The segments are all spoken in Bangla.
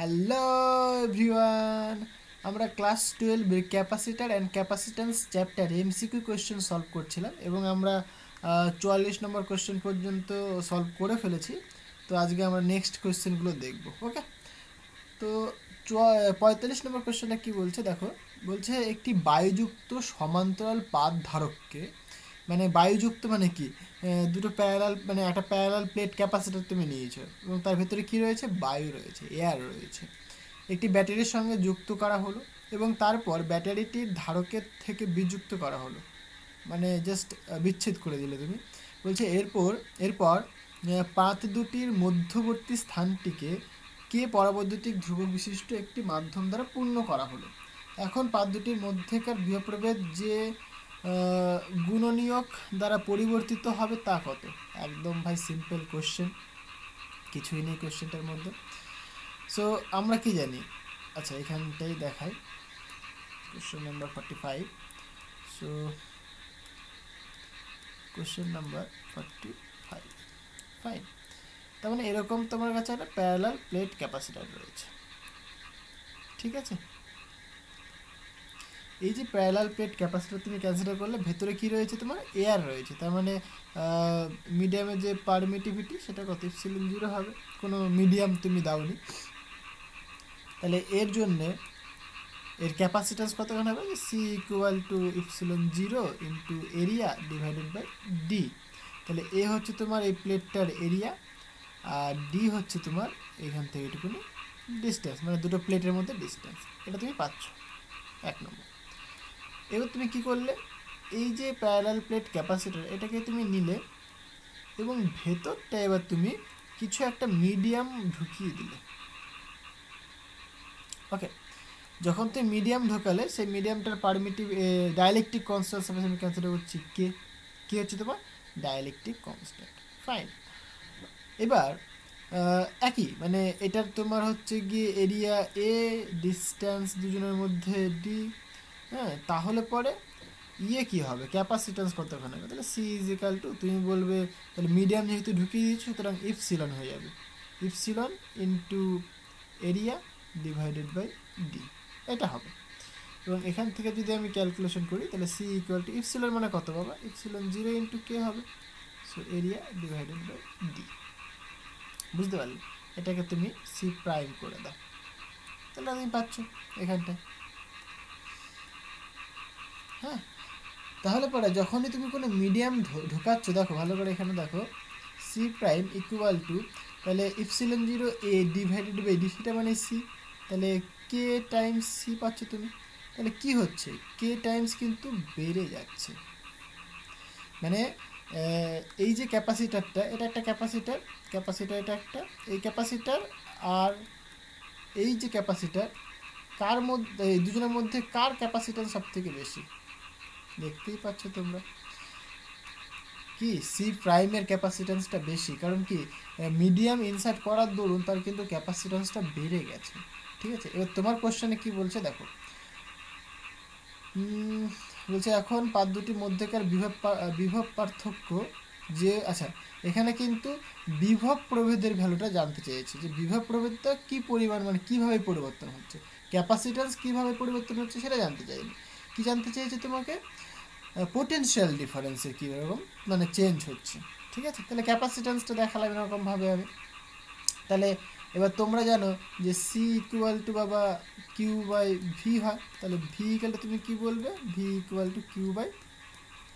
হ্যালো এভরিওয়ান, আমরা class 12 capacitor and capacitance chapter MCQ question solve করছিলাম এবং আমরা 44 নম্বর কোয়েশ্চেন পর্যন্ত সলভ করে ফেলেছি। তো আজকে আমরা নেক্সট কোয়েশ্চেনগুলো দেখব। ওকে, তো 45 নম্বর কোয়েশ্চেনটা কী বলছে দেখো। বলছে একটি বায়ুযুক্ত সমান্তরাল পাত ধারককে, মানে বায়ুযুক্ত মানে কি, দুটো প্যারালাল, মানে একটা প্যারালাল প্লেট ক্যাপাসিটর তুমি নিয়েছো এবং তার ভেতরে কি রয়েছে, বায়ু রয়েছে, এয়ার রয়েছে। একটি ব্যাটারির সঙ্গে যুক্ত করা হলো এবং তারপর ব্যাটারিটির ধারকের থেকে বিযুক্ত করা হলো, মানে জাস্ট বিচ্ছেদ করে দিলে তুমি। বলছে এরপর পাত দুটির মধ্যবর্তী স্থানটিকে কে পরাবৈদ্যুতিক ধ্রুবক বিশিষ্ট একটি মাধ্যম দ্বারা পূর্ণ করা হলো। এখন পাত দুটির মধ্যেকার বিভব যে গুণনীয়ক দ্বারা পরিবর্তিত হবে তা কত? একদম ভাই সিম্পল কোশ্চেন, কিছুই নেই কোশ্চেনটার মধ্যে। সো আমরা কি জানি, আচ্ছা এখানটাই দেখাই question number 45। So question number 45, fine. তার মানে এরকম তোমার কাছে একটা প্যারালাল প্লেট ক্যাপাসিটার রয়েছে, ঠিক আছে। এই যে প্যারালাল প্লেট ক্যাপাসিটার তুমি কনসিডার করলে, ভেতরে কি রয়েছে, তোমার এয়ার রয়েছে। তার মানে মিডিয়ামের যে পারমিটিভিটি সেটা কত, ইপসিলন 0 হবে। কোনো মিডিয়াম তুমি দাওনি, তাহলে এর জন্যে এর ক্যাপাসিট্যান্স কতখানি হবে, C equal to epsilon 0 into area divided by D. তাহলে এ হচ্ছে তোমার এই প্লেটটার এরিয়া, আর ডি হচ্ছে তোমার এখান থেকে এটুকুনি ডিস্টেন্স, মানে দুটো প্লেটের মধ্যে ডিস্টেন্স। এটা তুমি পাচ্ছ 1 নম্বর। এবার তুমি কি করলে, এই যে প্যারালাল প্লেট ক্যাপাসিটর এটাকে তুমি নিলে এবং ভেতরটা এবার তুমি কিছু একটা মিডিয়াম ঢুকিয়ে দিলে। ওকে, যখন তুমি মিডিয়াম ঢোকালে সেই মিডিয়ামটার পারমিটিভ ডাইলেকট্রিক কনস্ট্যান্ট সাপোজ আমি কনসিডার করছি কে, কি হচ্ছে তোমার ডাইলেকট্রিক কনস্ট্যান্ট, ফাইন। এবার একই, মানে এটার তোমার হচ্ছে গিয়ে এরিয়া এ, ডিস্ট্যান্স দুজনের মধ্যে ডি। হ্যাঁ, তাহলে পরে ইয়ে কী হবে, ক্যাপাসিট্যান্স কতখানি হবে, তাহলে সি ইজ ইকাল টু, তুমি বলবে তাহলে মিডিয়াম যেহেতু ঢুকিয়ে দিয়েছো সুতরাং ইপসিলন হয়ে যাবে, epsilon into area divided by D, এটা হবে। এবং এখান থেকে যদি আমি ক্যালকুলেশন করি তাহলে সি ইকুয়াল টু ইপসিলন মানে কত বাবা, ইপসিলন 0 ইন্টু কে হবে, so area divided by D. বুঝতে পারলে, এটাকে তুমি সি প্রাইম করে দাও, তাহলে তুমি পাচ্ছ এখানটায়। হ্যাঁ, তাহলে পরে যখনই তুমি কোনো মিডিয়াম ঢোকাচ্ছ, দেখো ভালো করে এখানে দেখো, সি প্রাইম ইকুয়াল টু, তাহলে epsilon 0 A divided by D, সেটা মানে সি, তাহলে কে টাইমস সি পাচ্ছ তুমি। তাহলে কি হচ্ছে, কে টাইমস কিন্তু বেড়ে যাচ্ছে, মানে এই যে ক্যাপাসিটারটা, এটা একটা ক্যাপাসিটার, এটা একটা, এই ক্যাপাসিটার আর এই যে ক্যাপাসিটার, কার মধ্যে, এই দুজনের মধ্যে কার ক্যাপাসিট্যান্স সব থেকে বেশি, দেখতেই পাচ্ছ তোমরা কি, সি প্রাইমের ক্যাপাসিট্যান্সটা বেশি, কারণ কি মিডিয়াম ইনসার্ট করার দরুন তার কিন্তু ক্যাপাসিট্যান্সটা বেড়ে গেছে, ঠিক আছে। এবার তোমার কোশ্চেনে কি বলছে দেখো, বলছে এখন পাত দুটির মধ্যেকার বিভব পার্থক্য যে, আচ্ছা এখানে কিন্তু বিভব প্রভেদের ভ্যালুটা জানতে চেয়েছি, যে বিভব প্রভেদটা কী পরিমাণ, মানে কীভাবে পরিবর্তন হচ্ছে, ক্যাপাসিট্যান্স কীভাবে পরিবর্তন হচ্ছে সেটা জানতে চাইনি। কী জানতে চেয়েছে তোমাকে, পোটেনশিয়াল ডিফারেন্সের কীরকম মানে চেঞ্জ হচ্ছে, ঠিক আছে। তাহলে ক্যাপাসিট্যান্সটা দেখালাম এরকমভাবে আমি। তাহলে এবার তোমরা জানো যে সি ইকুয়াল টু বাবা কিউ বাই ভি হয়, তাহলে ভি ইকুয়াল টু তুমি কী বলবে, V equal to Q by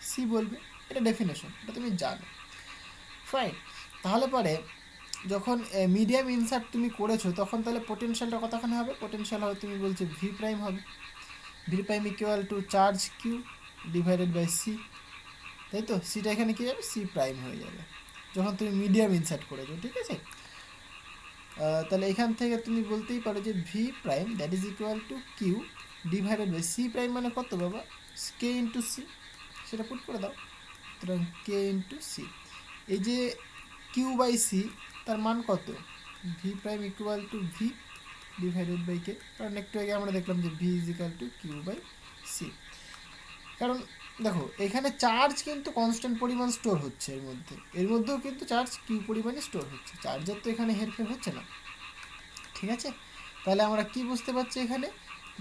C বলবে, এটা ডেফিনেশন, এটা তুমি জানো, ফাইন। তাহলে পরে যখন মিডিয়াম ইনসার্ট তুমি করেছো তখন তাহলে পোটেনশিয়ালটা কতখানি হবে, পোটেনশিয়াল হবে তুমি বলছো ভি প্রাইম হবে, V prime equal to charge Q divided by C, তাই তো। সিটা এখানে কী যাবে, সি প্রাইম হয়ে যাবে যখন তুমি মিডিয়াম ইনসার্ট করেছো, ঠিক আছে। তাহলে এখান থেকে তুমি বলতেই পারো যে V prime that is equal to Q divided by C prime মানে কত বাবা, কে ইন্টু সি, সেটা পুট করে দাও। সুতরাং কে ইন্টু সি, এই যে কিউ বাই সি তার মান কত, V prime equal to V divided by K, কারণ একটু আগে আমরা দেখলাম যে V is equal to Q by C. কারণ দেখো এখানে চার্জ কিন্তু কনস্ট্যান্ট পরিমাণ স্টোর হচ্ছে, এর মধ্যেও কিন্তু চার্জ কিউ পরিমাণে স্টোর হচ্ছে, চার্জের তো এখানে হেরফের হচ্ছে না, ঠিক আছে। তাহলে আমরা কি বুঝতে পারছি এখানে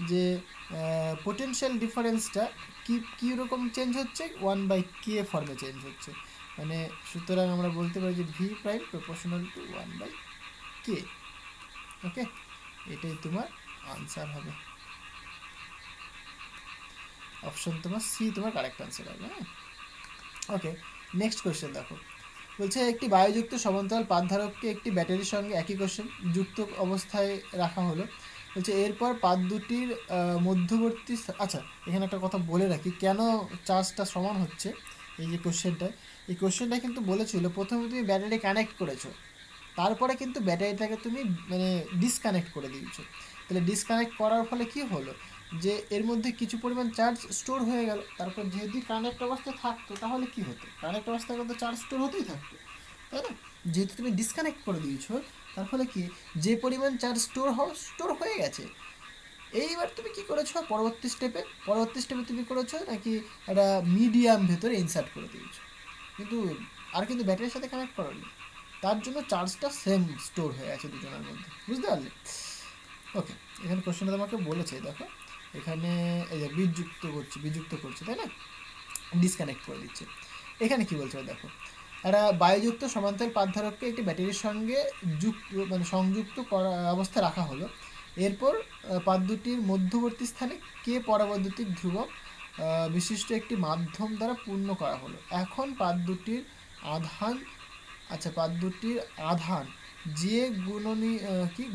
যে পোটেনশিয়াল ডিফারেন্সটা কীরকম চেঞ্জ হচ্ছে, 1/k ফর্মে চেঞ্জ হচ্ছে। মানে সুতরাং আমরা বলতে পারি যে V prime proportional to 1/k। ওকে, এটাই তোমার আনসার হবে। অপশন তোমার সি তোমার কারেক্ট আনসার হবে। হ্যাঁ, ওকে, নেক্সট কোয়েশ্চেন দেখো। বলছে একটি বায়ুযুক্ত সমান্তরাল পাতধারককে একটি ব্যাটারির সঙ্গে একই কোশ্চেন যুক্ত অবস্থায় রাখা হলো। বলছে এরপর পাত দুটির মধ্যবর্তী আচ্ছা, এখানে একটা কথা বলে রাখি কেন চার্জটা সমান হচ্ছে। এই যে কোশ্চেনটা কিন্তু বলেছিল প্রথমে তুমি ব্যাটারি কানেক্ট করেছো, তারপরে কিন্তু ব্যাটারিটাকে তুমি মানে ডিসকানেক্ট করে দিয়েছো। তাহলে ডিসকানেক্ট করার ফলে কি হলো, যে এর মধ্যে কিছু পরিমাণ চার্জ স্টোর হয়ে গেল। তারপর যেহেতু কানেক্ট অবস্থায় থাকতো তাহলে কি হতো, কানেক্ট অবস্থায় কিন্তু চার্জ স্টোর হতেই থাকতো, তাই না? যেহেতু তুমি ডিসকানেক্ট করে দিয়েছো, তার ফলে কি যে পরিমাণ চার্জ স্টোর হয়ে গেছে। এইবার তুমি কি করেছো পরবর্তী স্টেপে তুমি করেছো নাকি একটা মিডিয়াম ভেতরে ইনসার্ট করে দিয়েছো, কিন্তু কিন্তু ব্যাটারির সাথে কানেক্ট করোনি। তার জন্য চার্জটা সেম স্টোর হয়ে আছে দুজনের মধ্যে, বুঝতে পারলে? ওকে, এখানে কোশ্চেনটা তোমাকে বলেছে, দেখো এখানে এই যে বিযুক্ত করছে, তাই না? ডিসকানেক্ট করে দিচ্ছে। এখানে কি বলছে দেখো, একটা বায়ুযুক্ত সমান্তরাল পাতধারককে একটি ব্যাটারির সঙ্গে সংযুক্ত করা অবস্থায় রাখা হলো। এরপর পাত দুটির মধ্যবর্তী স্থানে কে পরাবৈদ্যুতিক ধ্রুবক বিশিষ্ট একটি মাধ্যম দ্বারা পূর্ণ করা হলো। এখন পাত দুটির আধান যে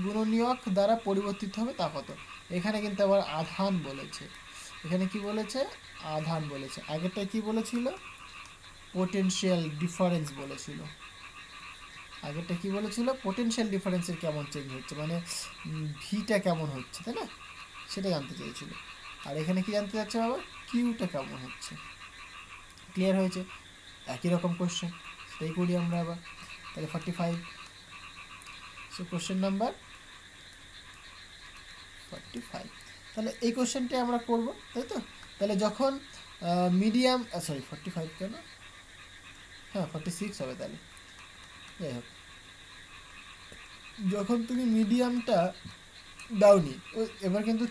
গুণনীয়ক দ্বারা পরিবর্তিত হবে তা কত। এখানে কিন্তু আবার আধান বলেছে, এখানে কি বলেছে, আধান বলেছে। আগেরটা কি বলেছিল, পোটেনশিয়াল ডিফারেন্স বলেছিল। আগেরটা কি বলেছিল, পোটেনশিয়াল ডিফারেন্সের কেমন চেঞ্জ হচ্ছে, মানে ভিটা কেমন হচ্ছে, তাই না? সেটা জানতে চেয়েছিল। আর এখানে কি জানতে চাচ্ছে বাবা, কিউটা কেমন হচ্ছে। ক্লিয়ার হয়েছে? একই রকম কোশ্চেন, সেটাই করি আমরা আবার। তাহলে 45, সো কোশ্চেন নাম্বার 45। তাহলে এই কোশ্চেনটি আমরা করব, তাই তো? তাহলে যখন মিডিয়াম 45 কেন, হ্যাঁ 46 হবে তাহলে। যাই হোক, যখন তুমি মিডিয়ামটা দাওনি, এবার কিন্তু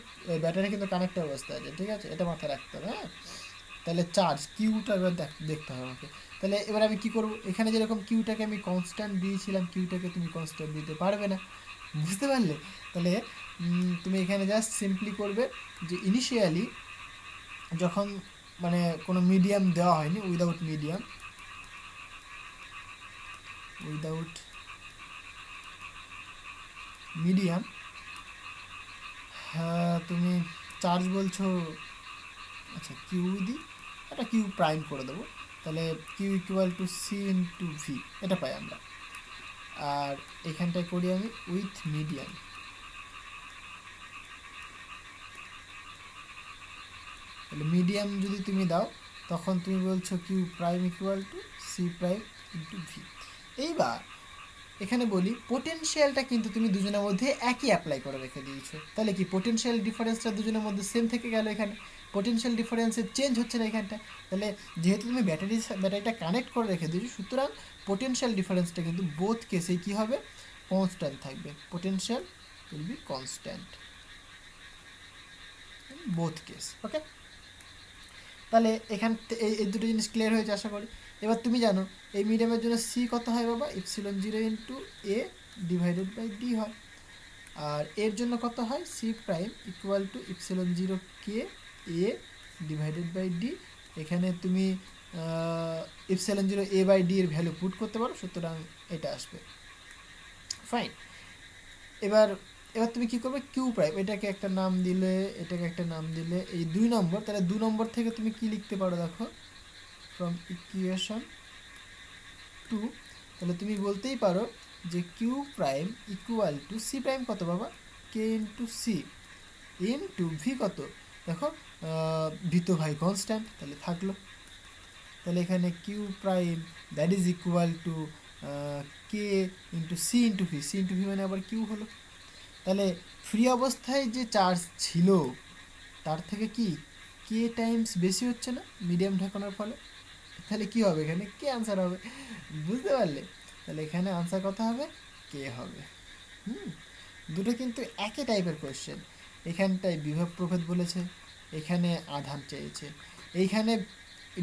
ব্যাটারি কিন্তু কানেক্টেড অবস্থা আছে, ঠিক আছে? এটা মাথায় রাখতে হবে। হ্যাঁ, তাহলে চার্জ কিউটা এবার দেখতে হবে আমাকে। তাহলে এবার আমি কি করব, এখানে যেরকম কিউটাকে আমি কনস্ট্যান্ট দিয়েছিলাম, কিউটাকে তুমি কনস্ট্যান্ট দিতে পারবে না, বুঝতে পারলে? তাহলে তুমি এখানে জাস্ট সিম্পলি করবে যে ইনিশিয়ালি যখন মানে কোনো মিডিয়াম দেওয়া হয়নি, উইদাউট মিডিয়াম তুমি চার্জ বলছো, আচ্ছা কিউ দিই, একটা কিউ প্রাইম করে দেবো। তাহলে Q equal to C into V, এটা পাই আমরা। আর এখানটায় করি আমি উইথ মিডিয়াম। তাহলে মিডিয়াম যদি তুমি দাও, তখন তুমি বলছো Q prime equal to C prime into V. এইবার এখানে বলি পোটেনশিয়ালটা কিন্তু তুমি দুজনের মধ্যে একই অ্যাপ্লাই করে রেখে দিয়েছো। তাহলে কি পোটেনশিয়াল ডিফারেন্সটা দুজনের মধ্যে সেম থেকে গেল, এখানে পোটেনশিয়াল ডিফারেন্সের চেঞ্জ হচ্ছে না এখানটা। তাহলে যেহেতু তুমি ব্যাটারিটা কানেক্ট করে রেখে দিয়েছো, সুতরাং পোটেনশিয়াল ডিফারেন্সটা কিন্তু বোথ কেসেই কী হবে, কনস্ট্যান্ট থাকবে। Potential will be constant both case. Okay, তাহলে এখান এই দুটো জিনিস ক্লিয়ার হয়েছে আশা করি। এবার তুমি জানো এই মিডিয়ামের জন্য সি কত হয় বাবা, epsilon 0 into A divided by D হয়। আর এর জন্য কত হয়, C prime equal to epsilon 0 K A divided by D. এখানে তুমি ইপসিলন 0 এ বাই ডি এর ভ্যালু পুট করতে পারো, সুতরাং এটা আসবে। ফাইন। এবার তুমি কি করবে, কিউ প্রাইম এটাকে একটা নাম দিলে, এটাকে একটা নাম দিলে, এই 2 নম্বর, তাহলে 2 নম্বর থেকে তুমি কি লিখতে পারো দেখো, ফ্রম ইকুয়েশন 2, তাহলে তুমি বলতেই পারো যে Q prime equal to C prime কত বাবা, K into C into V কত, দেখো ভি তো ভাই কনস্ট্যান্ট, তাহলে থাকলো। তাহলে এখানে Q prime that is equal to K into C into V মানে আবার কিউ হলো। তাহলে ফ্রি অবস্থায় যে চার্জ ছিল তার থেকে কি কে টাইমস বেশি হচ্ছে না মিডিয়াম ঢাকানোর ফলে, তাহলে কি হবে, এখানে কে আনসার হবে, বুঝতে পারলে? তাহলে এখানে আনসার কত হবে, কে হবে। দুটো কিন্তু একই টাইপের কোয়েশ্চেন। এখানটায় বিভব প্রভেদ বলেছে, এখানে আধান চেয়েছে। এইখানে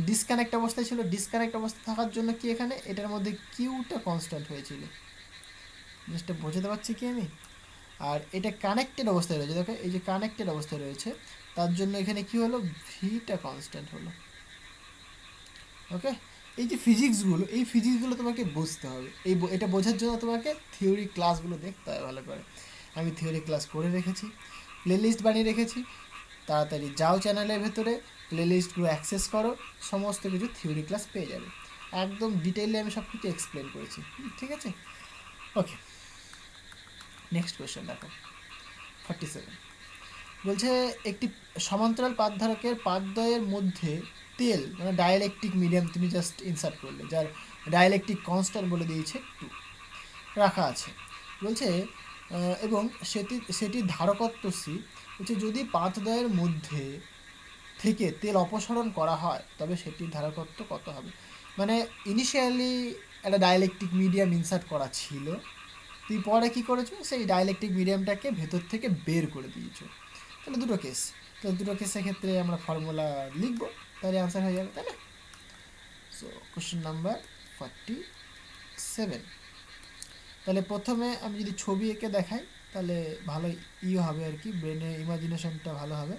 ডিসকানেক্ট অবস্থায় ছিল, ডিসকানেক্ট অবস্থা থাকার জন্য কি এখানে এটার মধ্যে কিউটা কনস্ট্যান্ট হয়েছিল। জিনিসটা বোঝাতে পারছি কি আমি? আর এটা কানেক্টেড অবস্থায় রয়েছে, দেখো এই যে কানেক্টেড অবস্থায় রয়েছে, তার জন্য এখানে কি হলো, ভিটা কনস্ট্যান্ট হলো। ওকে, এই যে ফিজিক্সগুলো, এই ফিজিক্সগুলো তোমাকে বুঝতে হবে। এটা বোঝার জন্য তোমাকে থিওরি ক্লাসগুলো দেখতে হবে ভালো করে। আমি থিওরি ক্লাস করে রেখেছি, প্লেলিস্ট বানিয়ে রেখেছি, তাড়াতাড়ি যাও চ্যানেলের ভেতরে, প্লেলিস্টগুলো অ্যাক্সেস করো, সমস্ত কিছু থিওরি ক্লাস পেয়ে যাবে। একদম ডিটেইলে আমি সব কিছু এক্সপ্লেন করেছি, ঠিক আছে? ওকে, নেক্সট কোয়েশ্চেন দেখো 47। বলছে একটি সমান্তরাল পাতধারকের পাতদ্বয়ের মধ্যে তেল মানে ডাইলেকট্রিক মিডিয়াম তুমি জাস্ট ইনসার্ট করলে, যার ডাইলেকট্রিক কনস্ট্যান্ট বলে দিয়েছে 2 রাখা আছে। বলছে এবং সেটি ধারকত্ব সি। বলছে যদি পাতদ্বয়ের মধ্যে থেকে তেল অপসারণ করা হয় তবে সেটির ধারকত্ব কত হবে। মানে ইনিশিয়ালি একটা ডাইলেকট্রিক মিডিয়াম ইনসার্ট করা ছিল, তুই পরে কী করেছো, সেই ডাইলেকট্রিক মিডিয়ামটাকে ভেতর থেকে বের করে দিয়েছো। তাহলে দুটো কেস, তো দুটো কেসের ক্ষেত্রে আমরা ফর্মুলা লিখবো, তাহলে আনসার হয়ে যাবে, তাই না? So question number 47। তাহলে প্রথমে আমি যদি ছবি এঁকে দেখাই তাহলে ভালো হবে আর কি, ব্রেনে ইমাজিনেশনটা ভালো হবে।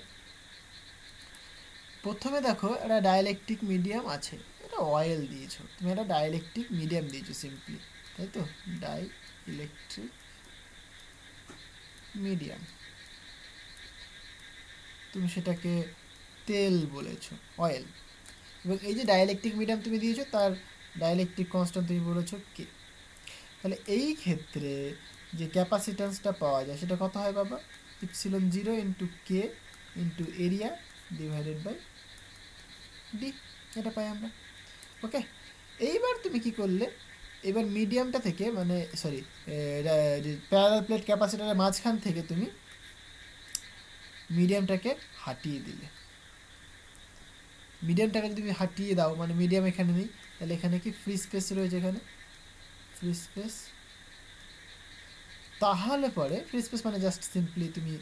প্রথমে দেখো একটা ডাইলেকট্রিক মিডিয়াম আছে, এটা অয়েল দিয়েছো, তুমি একটা ডাইলেকট্রিক মিডিয়াম দিয়েছো সিম্পলি, তাই তো? ডাইলেকট্রিক মিডিয়াম, তুমি সেটাকে তেল বলেছো, অয়েল। এবং এই যে ডাইলেকট্রিক মিডিয়াম তুমি দিয়েছো তার ডাইলেকট্রিক কনস্ট্যান্ট তুমি বলেছো কে। তাহলে এই ক্ষেত্রে যে ক্যাপাসিট্যান্সটা পাওয়া যায় সেটা কত হয় বাবা? Epsilon 0 into K into area divided by D, এটা পাই আমরা। ওকে, এইবার তুমি কি করলে, এবার মিডিয়ামটা থেকে মানে সরি প্যারালাল প্লেট ক্যাপাসিটরের মাঝখান থেকে তুমি মিডিয়ামটাকে হাটিয়ে দিলে। মিডিয়ামটাকে যদি তুমি হাটিয়ে দাও, মানে মিডিয়াম এখানে নেই, তাহলে এখানে কি ফ্রি স্পেস রয়েছে, এখানে ফ্রি স্পেস। তাহলে পরে ফ্রি স্পেস মানে জাস্ট সিম্পলি তুমি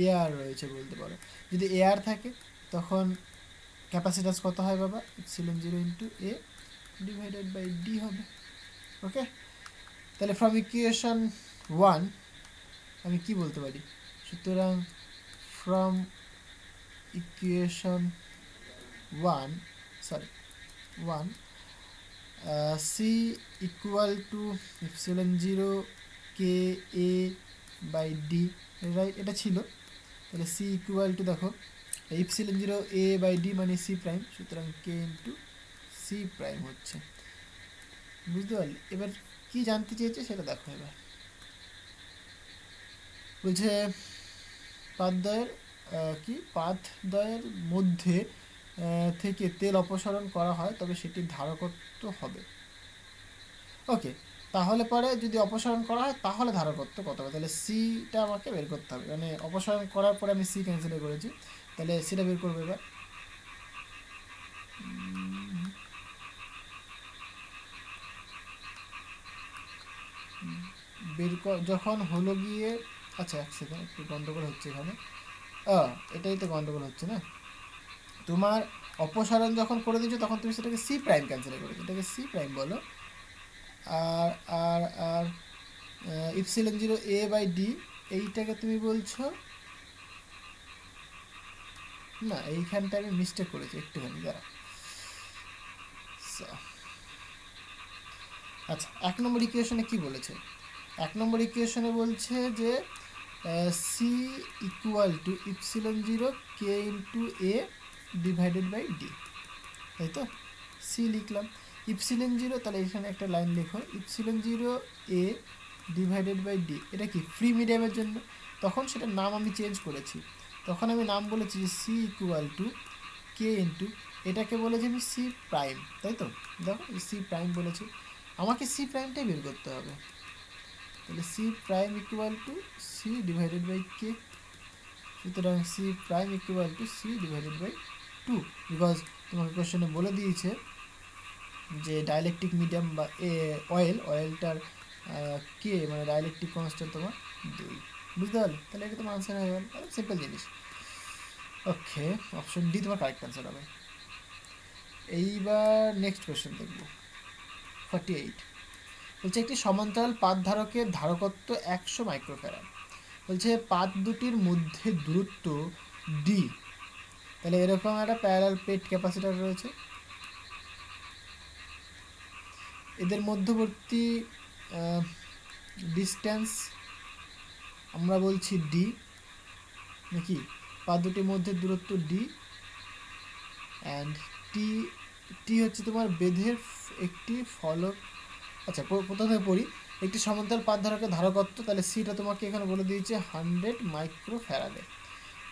এয়ার রয়েছে বলতে পারো। যদি এয়ার থাকে তখন ক্যাপাসিট্যান্স কত হয় বাবা? Epsilon 0 into A divided by D হবে। ওকে, তাহলে ফ্রম ইকুয়েশন 1 আমি কি বলতে পারি? সুতরাং from equation 1 C equal to epsilon 0 K A by D, right? এটা ছিল। তাহলে সি ইকুয়াল টু দেখো ইপসিলন 0 এ বাই ডি মানে সি প্রাইম, সুতরাং কে ইন্টু সি প্রাইম হচ্ছে। বুঝতে পারলি? এবার কি জানতে চেয়েছে সেটা দেখো। এবার বলছে পাতদ্বয়ের পাতদ্বয়ের মধ্যে থেকে তেল অপসারণ করা হয় তবে সেটির ধারকত্ব হবে। ওকে, তাহলে পরে যদি অপসারণ করা হয় তাহলে ধারকত্ব কত হবে? তাহলে সিটা আমাকে বের করতে হবে, মানে অপসারণ করার পরে আমি সি ক্যান্সেল করেছি, তাহলে সিটা বের করবো। এবার যখন হলো গিয়ে, আচ্ছা এক সেকেন্ড, একটু গন্ডগোল হচ্ছে এখানে। এটাই তো গন্ডগোল হচ্ছে না, তোমার অপসারণ যখন করে দিয়েছো তখন তুমি সেটাকে সি প্রাইম ক্যান্সেল করেছো, এটাকে সি প্রাইম বলো। আর আর আর ইপসিলন 0 এ বাই ডি এইটাকে তুমি বলছো না, এইখানটা আমি মিস্টেক করেছি একটুখানি, দাঁড়া। আচ্ছা, 1 নম্বর ইকুয়েশনে কি বলেছে? 1 নম্বর ইকুয়েশনে বলছে যে C equal to epsilon 0 K into A divided by D, তাই তো? সি লিখলাম, ইপসিলন 0, তাহলে এখানে একটা লাইন লেখো, epsilon 0 A divided by D. এটা কি ফ্রি মিডিয়ামের জন্য, তখন সেটার নাম আমি চেঞ্জ করেছি, তখন আমি নাম বলেছি যে C equal to K into, এটাকে বলেছি আমি সি প্রাইম, তাই তো? দেখো সি প্রাইম বলেছি, আমাকে সি প্রাইমটাই বের করতে হবে। তাহলে C prime equal to C divided by K, সুতরাং C prime equal to C divided by 2, because তোমাকে কোশ্চেনে বলে দিয়েছে যে ডাইলেকট্রিক মিডিয়াম বা অয়েলটার কে মানে ডাইলেকট্রিক কনস্ট্যান্ট তোমার 2। বুঝতে পারলে? তাহলে এটা তোমার আনসার হয়ে গেল, সিম্পল জিনিস। ওকে, অপশন ডি তোমার কারেক্ট আনসার হবে। এইবার নেক্সট কোয়েশ্চেন দেখব। 48 বলছে একটি সমান্তরাল পাত ধারকের ধারকত্ব 100 মাইক্রোফ্যারাড। বলছে পাত দুটির মধ্যে দূরত্ব ডি। তাহলে এরকম একটা প্যারালাল প্লেট ক্যাপাসিটর রয়েছে, এদের মধ্যবর্তী ডিস্টেন্স আমরা বলছি ডি, নাকি পাত দুটির মধ্যে দূরত্ব ডি, অ্যান্ড টি টি হচ্ছে তোমার বেধের একটি ফলক। আচ্ছা, প্রথমে পড়ি। একটি সমান্তরাল পাত ধারকের ধারকত্ব, তাহলে সিটা তোমাকে এখানে বলে দিয়েছে 100 মাইক্রোফ্যারাডে।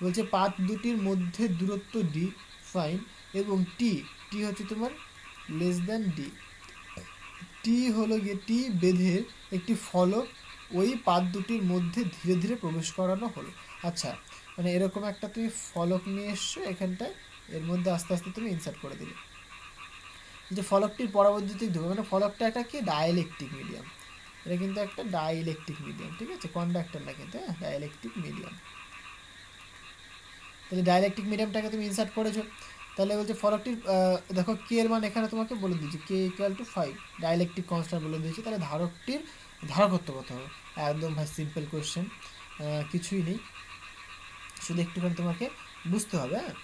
বলছে পাত দুটির মধ্যে দূরত্ব ডি, ফাইন, এবং টি টি হচ্ছে তোমার লেস দ্যান ডি। টি হলো গিয়ে টি বেধের একটি ফলক ওই পাত দুটির মধ্যে ধীরে ধীরে প্রবেশ করানো হলো। আচ্ছা, মানে এরকম একটা তুমি ফলক নিয়ে এসছো এখানটায়, এর মধ্যে আস্তে আস্তে তুমি ইনসার্ট করে দিলে। যে ফলকটির পরবর্তীতে ধরবে, মানে ফলকটা একটা কি ডাইইলেকট্রিক মিডিয়াম, এটা কিন্তু একটা ডাইইলেকট্রিক মিডিয়াম, ঠিক আছে, কন্ডাক্টর না কিন্তু, হ্যাঁ, ডাইইলেকট্রিক মিডিয়াম। তাহলে ডাইইলেকট্রিক মিডিয়ামটাকে তুমি ইনসার্ট করেছো, তাহলে বলছে ফলকটির দেখো কে এর মান এখানে তোমাকে বলে দিয়েছে, K equal to 5, dielectric constant বলে দিয়েছে। তাহলে ধারকটির ধারকত্ব কত হবে? একদম ভাই সিম্পল কোয়েশ্চেন, কিছুই নেই, শুধু একটুখানি তোমাকে বুঝতে হবে। হ্যাঁ,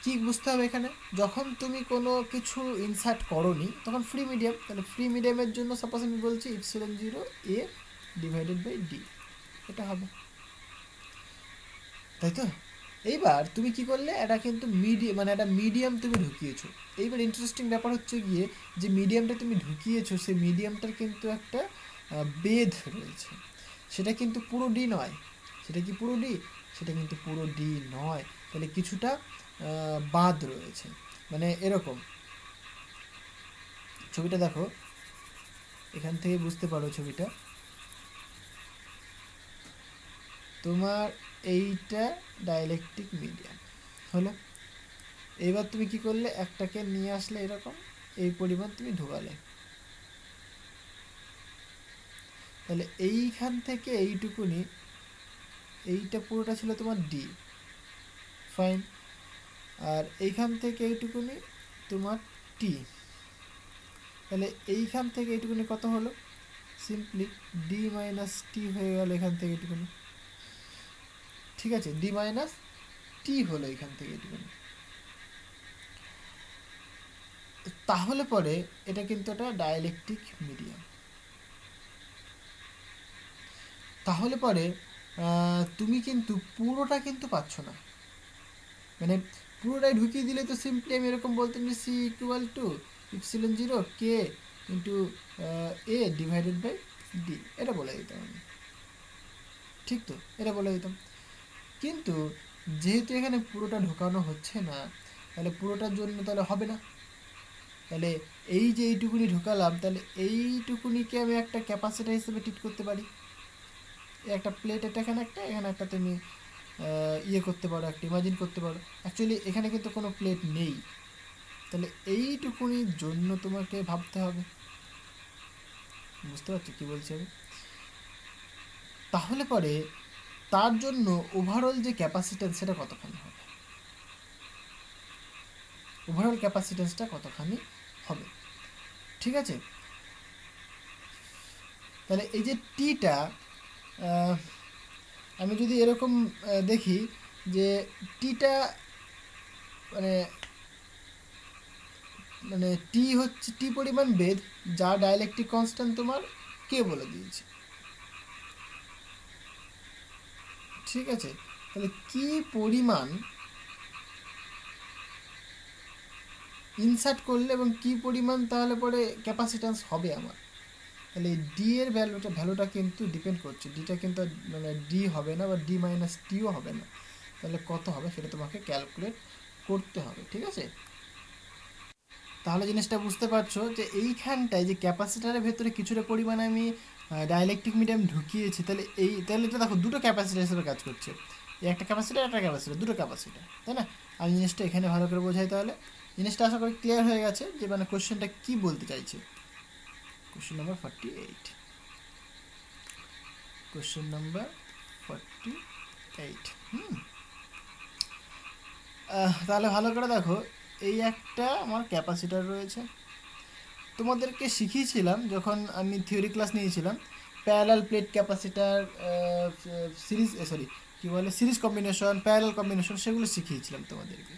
কী বুঝতে হবে এখানে? যখন তুমি কোনো কিছু ইনসার্ট করোনি তখন ফ্রি মিডিয়াম, তাহলে ফ্রি মিডিয়ামের জন্য সাপোজ আমি বলছি epsilon 0 A divided by D, এটা হবে, তাই তো? এইবার তুমি কি করলে, এটা কিন্তু মিডিয়াম, মানে একটা মিডিয়াম তুমি ঢুকিয়েছো। এইবার ইন্টারেস্টিং ব্যাপার হচ্ছে গিয়ে যে মিডিয়ামটা তুমি ঢুকিয়েছো, সেই মিডিয়ামটার কিন্তু একটা বেধ রয়েছে, সেটা কিন্তু পুরো ডি নয়। সেটা কি পুরো ডি? সেটা কিন্তু পুরো ডি নয়, তাহলে কিছুটা বাদ রয়েছে। মানে এরকম, ছবিটা দেখো, এখান থেকে বুঝতে পারো ছবিটা, তোমার এইটা ডাইইলেকট্রিক মিডিয়াম হলো। এইবার তুমি কি করলে, একটাকে নিয়ে আসলে এরকম, এই পরিমাণ তুমি ঢোকালে, তাহলে এইখান থেকে এইটুকুনি, এইটা পুরোটা ছিল তোমার ডি, ফাইন, আর এইখান থেকে এইটুকুনি তোমার টি, তাহলে এইখান থেকে এইটুকুনি কত হলো? সিম্পলি ডি মাইনাস টি হয়ে গেল এখান থেকে এইটুকুনি, ঠিক আছে, ডি মাইনাস টি হলো এখান থেকে এইটুকুনি। তাহলে পরে এটা কিন্তু একটা ডাইইলেকট্রিক মিডিয়াম। তাহলে পরে তুমি কিন্তু পুরোটা কিন্তু পাচ্ছ না, মানে পুরোটাই ঢুকিয়ে দিলে তো সিম্পলি আমি এরকম বলতাম যে C equal to epsilon 0 K into A divided by D, এটা বলে দিতাম আমি, ঠিক তো, এটা বলে দিতাম। কিন্তু যেহেতু এখানে পুরোটা ঢোকানো হচ্ছে না, তাহলে পুরোটার জন্য তাহলে হবে না। তাহলে এই যে এইটুকুনি ঢোকালাম, তাহলে এইটুকুনিকে আমি একটা ক্যাপাসিটার হিসেবে ট্রিট করতে পারি। একটা প্লেট, এটা এখানে একটা, এখানে একটা তুমি ইয়ে করতে পারো, একটা ইমাজিন করতে পারো। অ্যাকচুয়ালি এখানে কিন্তু কোনো প্লেট নেই, তাহলে এইটুকুনির জন্য তোমাকে ভাবতে হবে। বুঝতে পারছো কী বলছি আমি? তাহলে পরে তার জন্য ওভারঅল যে ক্যাপাসিটেন্স সেটা কতখানি হবে, ওভারঅল ক্যাপাসিটেন্সটা কতখানি হবে, ঠিক আছে? তাহলে এই যে টিটা, আমি যদি এরকম দেখি যে টিটা মানে মানে টি হচ্ছে টি পরিমাণ বেদ, যা ডাইইলেকট্রিক কনস্ট্যান্ট তোমার কে বলে দিয়েছে, ঠিক আছে? তাহলে কি পরিমাণ ইনসার্ট করলে এবং কি পরিমাণ তাহলে পরে ক্যাপাসিট্যান্স হবে আমার, তাহলে ডি এর ভ্যালুটা কিন্তু ডিপেন্ড করছে, ডিটা কিন্তু মানে ডি হবে না বা ডি মাইনাস টিও হবে না, তাহলে কত হবে সেটা তোমাকে ক্যালকুলেট করতে হবে, ঠিক আছে? তাহলে জিনিসটা বুঝতে পারছো যে এইখানটায় যে ক্যাপাসিটারের ভেতরে কিছুটা পরিমাণে আমি ডাইইলেকট্রিক মিডিয়াম ঢুকিয়েছি, তাহলে তাহলে এটা দেখো দুটো ক্যাপাসিটার হিসেবে কাজ করছে, এই একটা ক্যাপাসিটার, একটা ক্যাপাসিটার, দুটো ক্যাপাসিটার, তাই না? আমি জিনিসটা এখানে ভালো করে বোঝাই, তাহলে জিনিসটা আশা করি ক্লিয়ার হয়ে গেছে যে মানে কোশ্চেনটা কী বলতে চাইছে। Question number 48, question number 48। তাহলে ভালো করে দেখো, এই একটা আমার ক্যাপাসিটার রয়েছে। তোমাদেরকে শিখিয়েছিলাম যখন আমি থিওরি ক্লাস নিয়েছিলাম, parallel plate capacitor, series combination, parallel combination, সেগুলো শিখিয়েছিলাম তোমাদেরকে।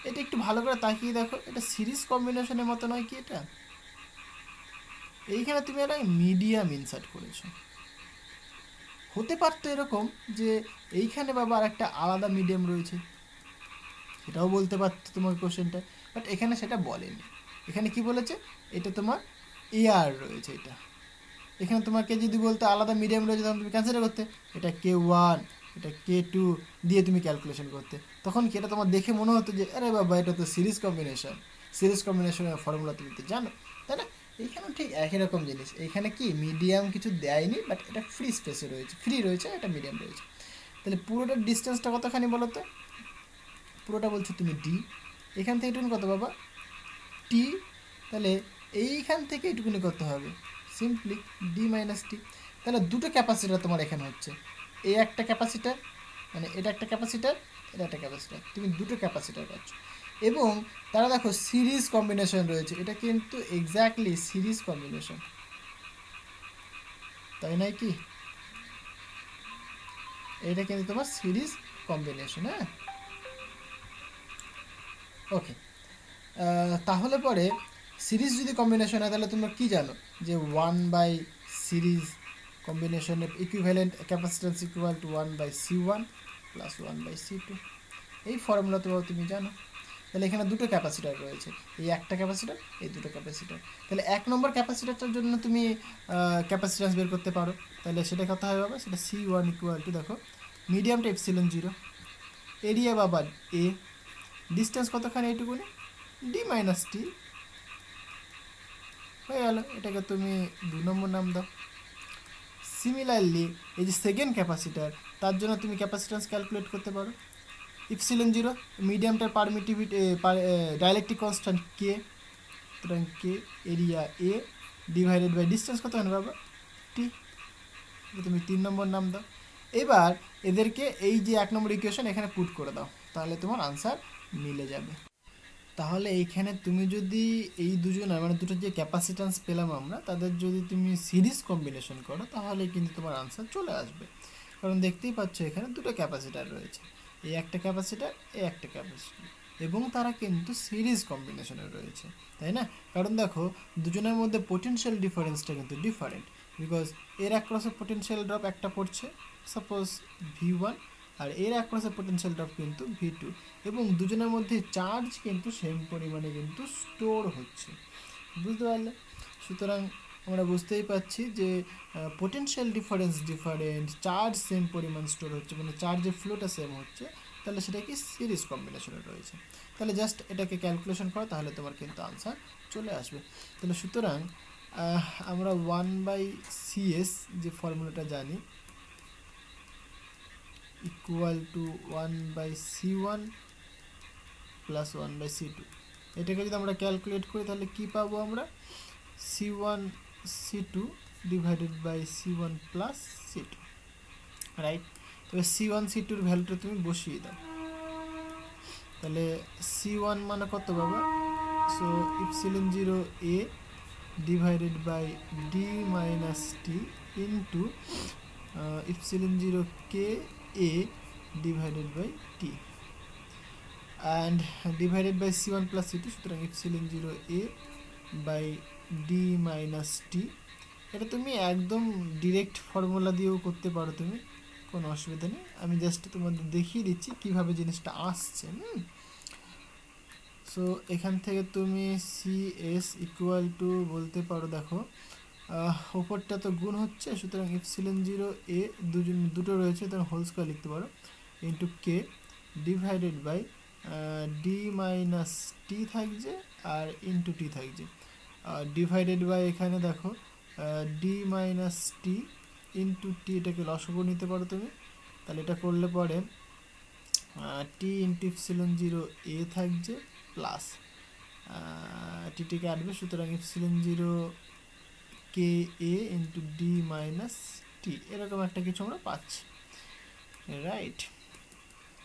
এটা একটু ভালো করে তাকিয়ে দেখো, এটা সিরিজ কম্বিনেশনের মতো নয় কি? এটা এইখানে তুমি একটা মিডিয়াম ইনসার্ট করেছো। হতে পারতো এরকম যে এইখানে বাবা আর একটা আলাদা মিডিয়াম রয়েছে, সেটাও বলতে পারতো তোমার কোশ্চেনটা, বাট এখানে সেটা বলেনি। এখানে কি বলেছে, এটা তোমার এয়ার রয়েছে। এখানে তোমাকে যদি বলতে আলাদা মিডিয়াম রয়েছে, তখন তুমি ক্যান্সেল করতে, এটা K1, এটা K2 দিয়ে তুমি ক্যালকুলেশন করতে। তখন কি এটা তোমার দেখে মনে হতো যে আরে বাবা এটা তো সিরিজ কম্বিনেশন, সিরিজ কম্বিনেশনের ফর্মুলা তুমি তো জানো, তাই না? এইখানে ঠিক একই রকম জিনিস। এইখানে কি মিডিয়াম কিছু দেয়নি, বাট এটা ফ্রি স্পেসে রয়েছে, ফ্রি রয়েছে, এটা মিডিয়াম রয়েছে। তাহলে পুরোটার ডিস্টেন্সটা কতখানি বলো তো? পুরোটা বলছো তুমি ডি, এখান থেকে এটুকুনি কত বাবা? টি। তাহলে এইখান থেকে এটুকুনি করতে হবে সিম্পলি ডি মাইনাস টি। তাহলে দুটো ক্যাপাসিটার তোমার এখানে হচ্ছে, এই একটা ক্যাপাসিটার, মানে এটা একটা ক্যাপাসিটার, এটা একটা ক্যাপাসিটার, তুমি দুটো ক্যাপাসিটার পাচ্ছ। এবং তারা দেখো সিরিজ কম্বিনেশন রয়েছে, এটা কিন্তু এক্স্যাক্টলি সিরিজ কম্বিনেশন, তাই নয় কি? এটা কিন্তু তোমার সিরিজ কম্বিনেশন। হ্যাঁ, ওকে। তাহলে পরে সিরিজ যদি কম্বিনেশন হয়, তাহলে তোমরা কি জানো যে 1/সিরিজ কম্বিনেশনের equivalent capacitance equal to 1/C1 plus 1/C2। এই ফর্মুলা তো তুমি জানো। তাহলে এখানে দুটো ক্যাপাসিটার রয়েছে, এই একটা ক্যাপাসিটার, এই দুটো ক্যাপাসিটার। তাহলে 1 নম্বর ক্যাপাসিটারটার জন্য তুমি ক্যাপাসিট্যান্স বের করতে পারো। তাহলে সেটা কত হয় বাবা? সেটা C1 ইকুয়াল টু, দেখো মিডিয়ামটা ε0, এরিয়া বাবা এ, ডিস্টেন্স কতখানি? এইটুকুনি, ডি মাইনাস টি। হয়ে গেল, এটাকে তুমি 2 নম্বর নাম দাও। সিমিলারলি এই যে সেকেন্ড ক্যাপাসিটার, তার জন্য তুমি ক্যাপাসিট্যান্স ক্যালকুলেট করতে পারো। ε0 মিডিয়ামটার পারমিটিভিটি, ডাইলেকট্রিক কনস্ট্যান্ট কে, সুতরাং K area A divided by distance কত হয় বাবা? টি। তুমি 3 নম্বর নাম দাও। এবার এদেরকে এই যে 1 নম্বর ইকুয়েশন এখানে পুট করে দাও, তাহলে তোমার আনসার মিলে যাবে। তাহলে এইখানে তুমি যদি এই দুজনের মানে দুটো যে ক্যাপাসিট্যান্স পেলাম আমরা, তাদের যদি তুমি সিরিজ কম্বিনেশন করো, তাহলে কিন্তু তোমার আনসার চলে আসবে। কারণ দেখতেই পাচ্ছ এখানে দুটো ক্যাপাসিটার রয়েছে, এই একটা ক্যাপাসিটার, এই একটা ক্যাপাসিটার, এবং তারা কিন্তু সিরিজ কম্বিনেশনে রয়েছে, তাই না? কারণ দেখো দুজনের মধ্যে পোটেনশিয়াল ডিফারেন্সটা কিন্তু ডিফারেন্ট, বিকজ এর অ্যাক্রসে পোটেনশিয়াল ড্রপ একটা পড়ছে সাপোজ V1, আর এর অ্যাক্রসে পোটেনশিয়াল ড্রপ কিন্তু V2, এবং দুজনের মধ্যে চার্জ কিন্তু সেম পরিমাণে কিন্তু স্টোর হচ্ছে, বুঝতে পারলে? সুতরাং আমরা বুঝতেই পারছি যে potential difference different, charge same পরিমাণ স্টোর হচ্ছে, মানে চার্জের ফ্লোটা সেম হচ্ছে, তাহলে সেটা কি সিরিজ কম্বিনেশনে রয়েছে। তাহলে জাস্ট এটাকে ক্যালকুলেশন করো, তাহলে তোমার কিন্তু আনসার চলে আসবে। তাহলে সুতরাং আমরা 1/CS যে ফর্মুলাটা জানি equal to 1/C1 plus 1/C2, এটাকে যদি আমরা ক্যালকুলেট করি তাহলে কি পাবো আমরা? C1 C2 divided by C1 plus C2, right? তবে C1 C2-র ভ্যালুটা তুমি বসিয়ে দাও, তাহলে C1 মানে কত বাবা? So ε0 A divided by D minus T into ε0 K A divided by T and divided by C1 plus C2, সুতরাং ε0 A by D minus T. এটা তুমি একদম ডিরেক্ট ফর্মুলা দিয়েও করতে পারো, তুমি কোনো অসুবিধা নেই, আমি জাস্ট তোমাদের দেখিয়ে দিচ্ছি কীভাবে জিনিসটা আসছে। সো এখান থেকে তুমি CS ইকুয়াল টু বলতে পারো, দেখো ওপরটা তো গুণ হচ্ছে, সুতরাং ε0 A দুটো রয়েছে, তখন হোল স্কয়ার লিখতে পারো, into K divided by D minus T থাকছে আর ইন্টু টি থাকছে, আর ডিভাইডেড বাই এখানে দেখো D minus T into T, এটাকে লসগু নিতে পারো তুমি। তাহলে এটা করলে পরে টি ইন্টু ε0 A থাকছে প্লাস টিটি কাটবে, সুতরাং ε0 কে এ ইন্টু ডি মাইনাস টি, এরকম একটা কিছু আমরা পাচ্ছি, রাইট।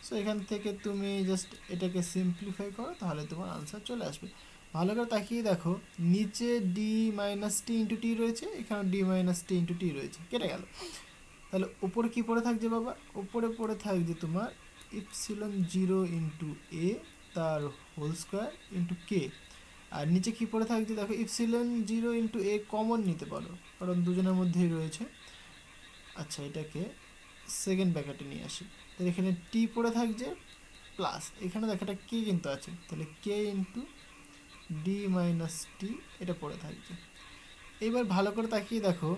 সো এখান থেকে তুমি জাস্ট এটাকে সিম্পলিফাই করো, তাহলে তোমার আনসার চলে আসবে। ভালো করে তাকিয়ে দেখো, নিচে D minus T into T রয়েছে, এখানে D minus T into T রয়েছে, কেটে গেল। তাহলে উপরে কি পড়ে থাকছে বাবা? উপরে পড়ে থাকছে তোমার ইপসিলন জিরো ইন্টু এ তার হোল স্কোয়ার ইন্টু কে। আর নিচে কি পড়ে থাকছে দেখো, epsilon zero into a common নিতে পারো, কারণ দুজনের মধ্যেই রয়েছে। আচ্ছা, এটাকে সেকেন্ড ব্র্যাকেটে নিয়ে আসি। তাহলে এখানে টি পড়ে থাকছে প্লাস, এখানে দেখো একটা কে কিন্তু আছে, তাহলে কে ইন্টু ডি মাইনাস টি এটা পড়ে থাকছে। এবার ভালো করে তাকিয়ে দেখো,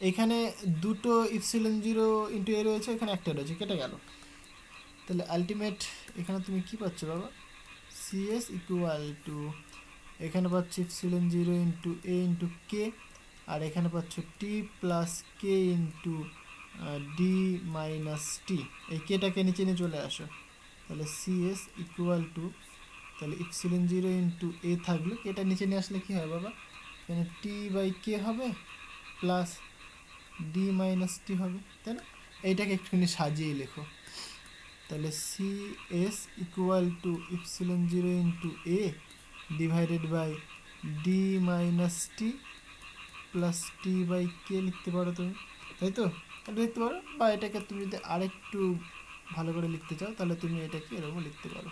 এখানে দুটো ইপসিলন জিরো ইন্টু এ রয়েছে, এখানে একটা রয়েছে, কেটে গেল। তাহলে আলটিমেট এখানে তুমি কি পাচ্ছ বাবা? সিএস ইকুয়াল টু, এখানে পাচ্ছ ইপসিলন জিরো ইন্টু এ ইন্টু কে, আর এখানে পাচ্ছ টি প্লাস কে ইন্টু ডি মাইনাস টি। এই কেটাকে নিচে নিয়ে চলে আসো, তাহলে সিএস ইকুয়াল টু, তাহলে ইপসিলন জিরো ইন্টু এ থাকলো, কেটা নিচে নিয়ে আসলে কী হয় বাবা? এখানে টি বাই কে হবে প্লাস ডি মাইনাস টি হবে, তাই না? এইটাকে একটুখানি সাজিয়ে লেখো, তাহলে C S equal to epsilon zero into A divided by D minus T plus T by K লিখতে পারো তুমি, তাই তো? এটা লিখতে পারো, বা এটাকে তুমি যদি আরেকটু ভালো করে লিখতে চাও তাহলে তুমি এটাকে এরকম লিখতে পারো।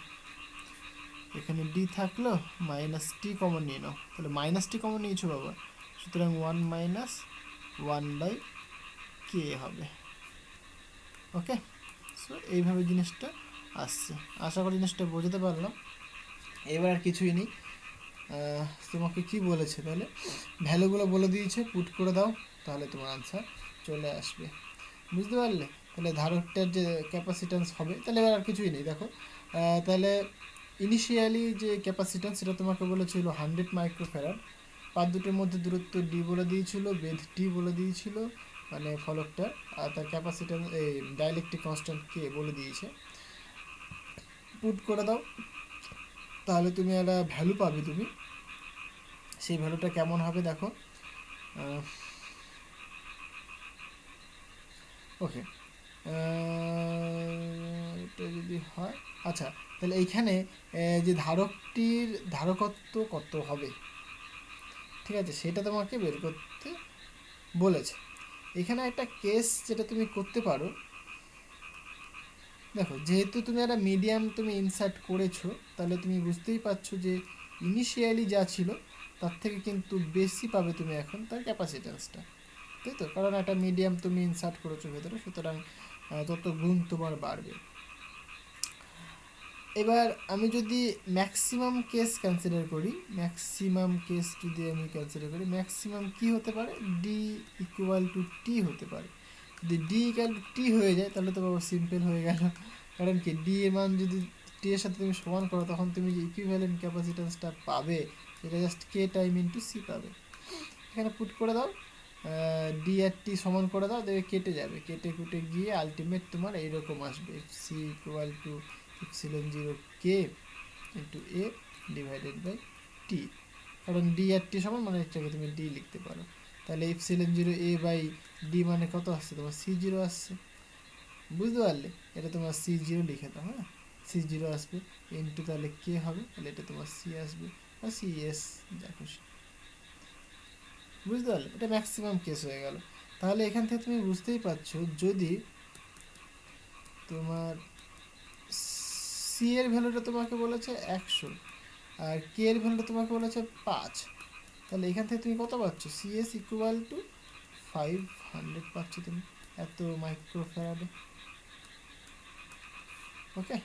এখানে ডি থাকলো, মাইনাস টি কমন নিয়ে নাও, তাহলে মাইনাস টি কমন নিয়েছো বাবা, সুতরাং ওয়ান মাইনাস ওয়ান বাই কে হবে। ওকে, সো এইভাবে জিনিসটা আসছে। আশা করি জিনিসটা বোঝাতে পারলাম। এবার আর কিছুই নেই, তোমাকে কি বলেছে, তাহলে ভ্যালুগুলো বলে দিয়েছে, পুট করে দাও, তাহলে তোমার আনসার চলে আসবে। বুঝতে পারলে? তাহলে ধারকটার যে ক্যাপাসিট্যান্স হবে, তাহলে এবার আর কিছুই নেই। দেখো, তাহলে ইনিশিয়ালি যে ক্যাপাসিট্যান্স সেটা তোমাকে বলেছিল 100 মাইক্রোফ্যারাড, পাত দুটোর মধ্যে দূরত্ব ডি বলে দিয়েছিল, বেধ টি বলে দিয়েছিল, মানে ফলকটা, আর তার ক্যাপাসিট্যান্স এই ডাইলেকট্রিক কনস্ট্যান্ট কে বলে দিয়েছে। পুট করে দাও, তাহলে তুমি একটা ভ্যালু পাবে। তুমি সেই ভ্যালুটা কেমন হবে দেখো, ওকে, এটা যদি হয়, আচ্ছা, তাহলে এইখানে যে ধারকটির ধারকত্ব কত হবে, ঠিক আছে, সেটা তোমাকে বের করতে বলেছে। এখানে একটা কেস যেটা তুমি করতে পারো, দেখো যেহেতু তুমি একটা মিডিয়াম তুমি ইনসার্ট করেছো, তাহলে তুমি বুঝতেই পারছো যে ইনিশিয়ালি যা ছিল তার থেকে কিন্তু বেশি পাবে তুমি এখন তার ক্যাপাসিট্যান্সটা, তাই তো? কারণ একটা মিডিয়াম তুমি ইনসার্ট করেছো ভেতরে, সুতরাং তত গুণ তোমার বাড়বে। এবার আমি যদি ম্যাক্সিমাম কেস কনসিডার করি, ম্যাক্সিমাম কেস যদি আমি কনসিডার করি, ম্যাক্সিমাম কি হতে পারে? ডি ইকুয়াল টু টি হতে পারে। যদি ডি ইকুয়াল টু টি হয়ে যায় তাহলে তো সিম্পল হয়ে গেল, কারণ কি ডি এর মান যদি টি এর সাথে তুমি সমান করো, তখন তুমি যে ইকুইভ্যালেন্ট ক্যাপাসিট্যান্সটা পাবে সেটা just k time into C পাবে। এখানে পুট করে দাও, ডি আর টি সমান করে দাও, দেখবে কেটে যাবে, কেটে কুটে গিয়ে আলটিমেট তোমার এইরকম আসবে, C equal to epsilon zero K into A divided by T, কারণ ডি আর টি সমান মানে এটাকে তুমি ডি লিখতে পারো। তাহলে epsilon zero A by D মানে কত আসছে তোমার? সি জিরো আসছে, বুঝতে পারলে? এটা তোমার সি জিরো লিখে দাও, হ্যাঁ, সি জিরো আসবে ইন্টু তাহলে কে হবে, তাহলে এটা তোমার সি আসবে, আর সি এস যা খুশি। বুঝতে পারলে? এটা ম্যাক্সিমাম কেস হয়ে গেল। তাহলে এখান থেকে তুমি বুঝতেই পারছো, যদি তোমার সি এর ভ্যালুটা তোমাকে বলেছে 100 আর কে এর ভ্যালুটা তোমাকে বলেছে 5, তাহলে এখান থেকে তুমি কত পাচ্ছ? সিএস ইকুয়াল টু 500 পাচ্ছ তুমি, এত মাইক্রোফ্যারাডে। ওকে,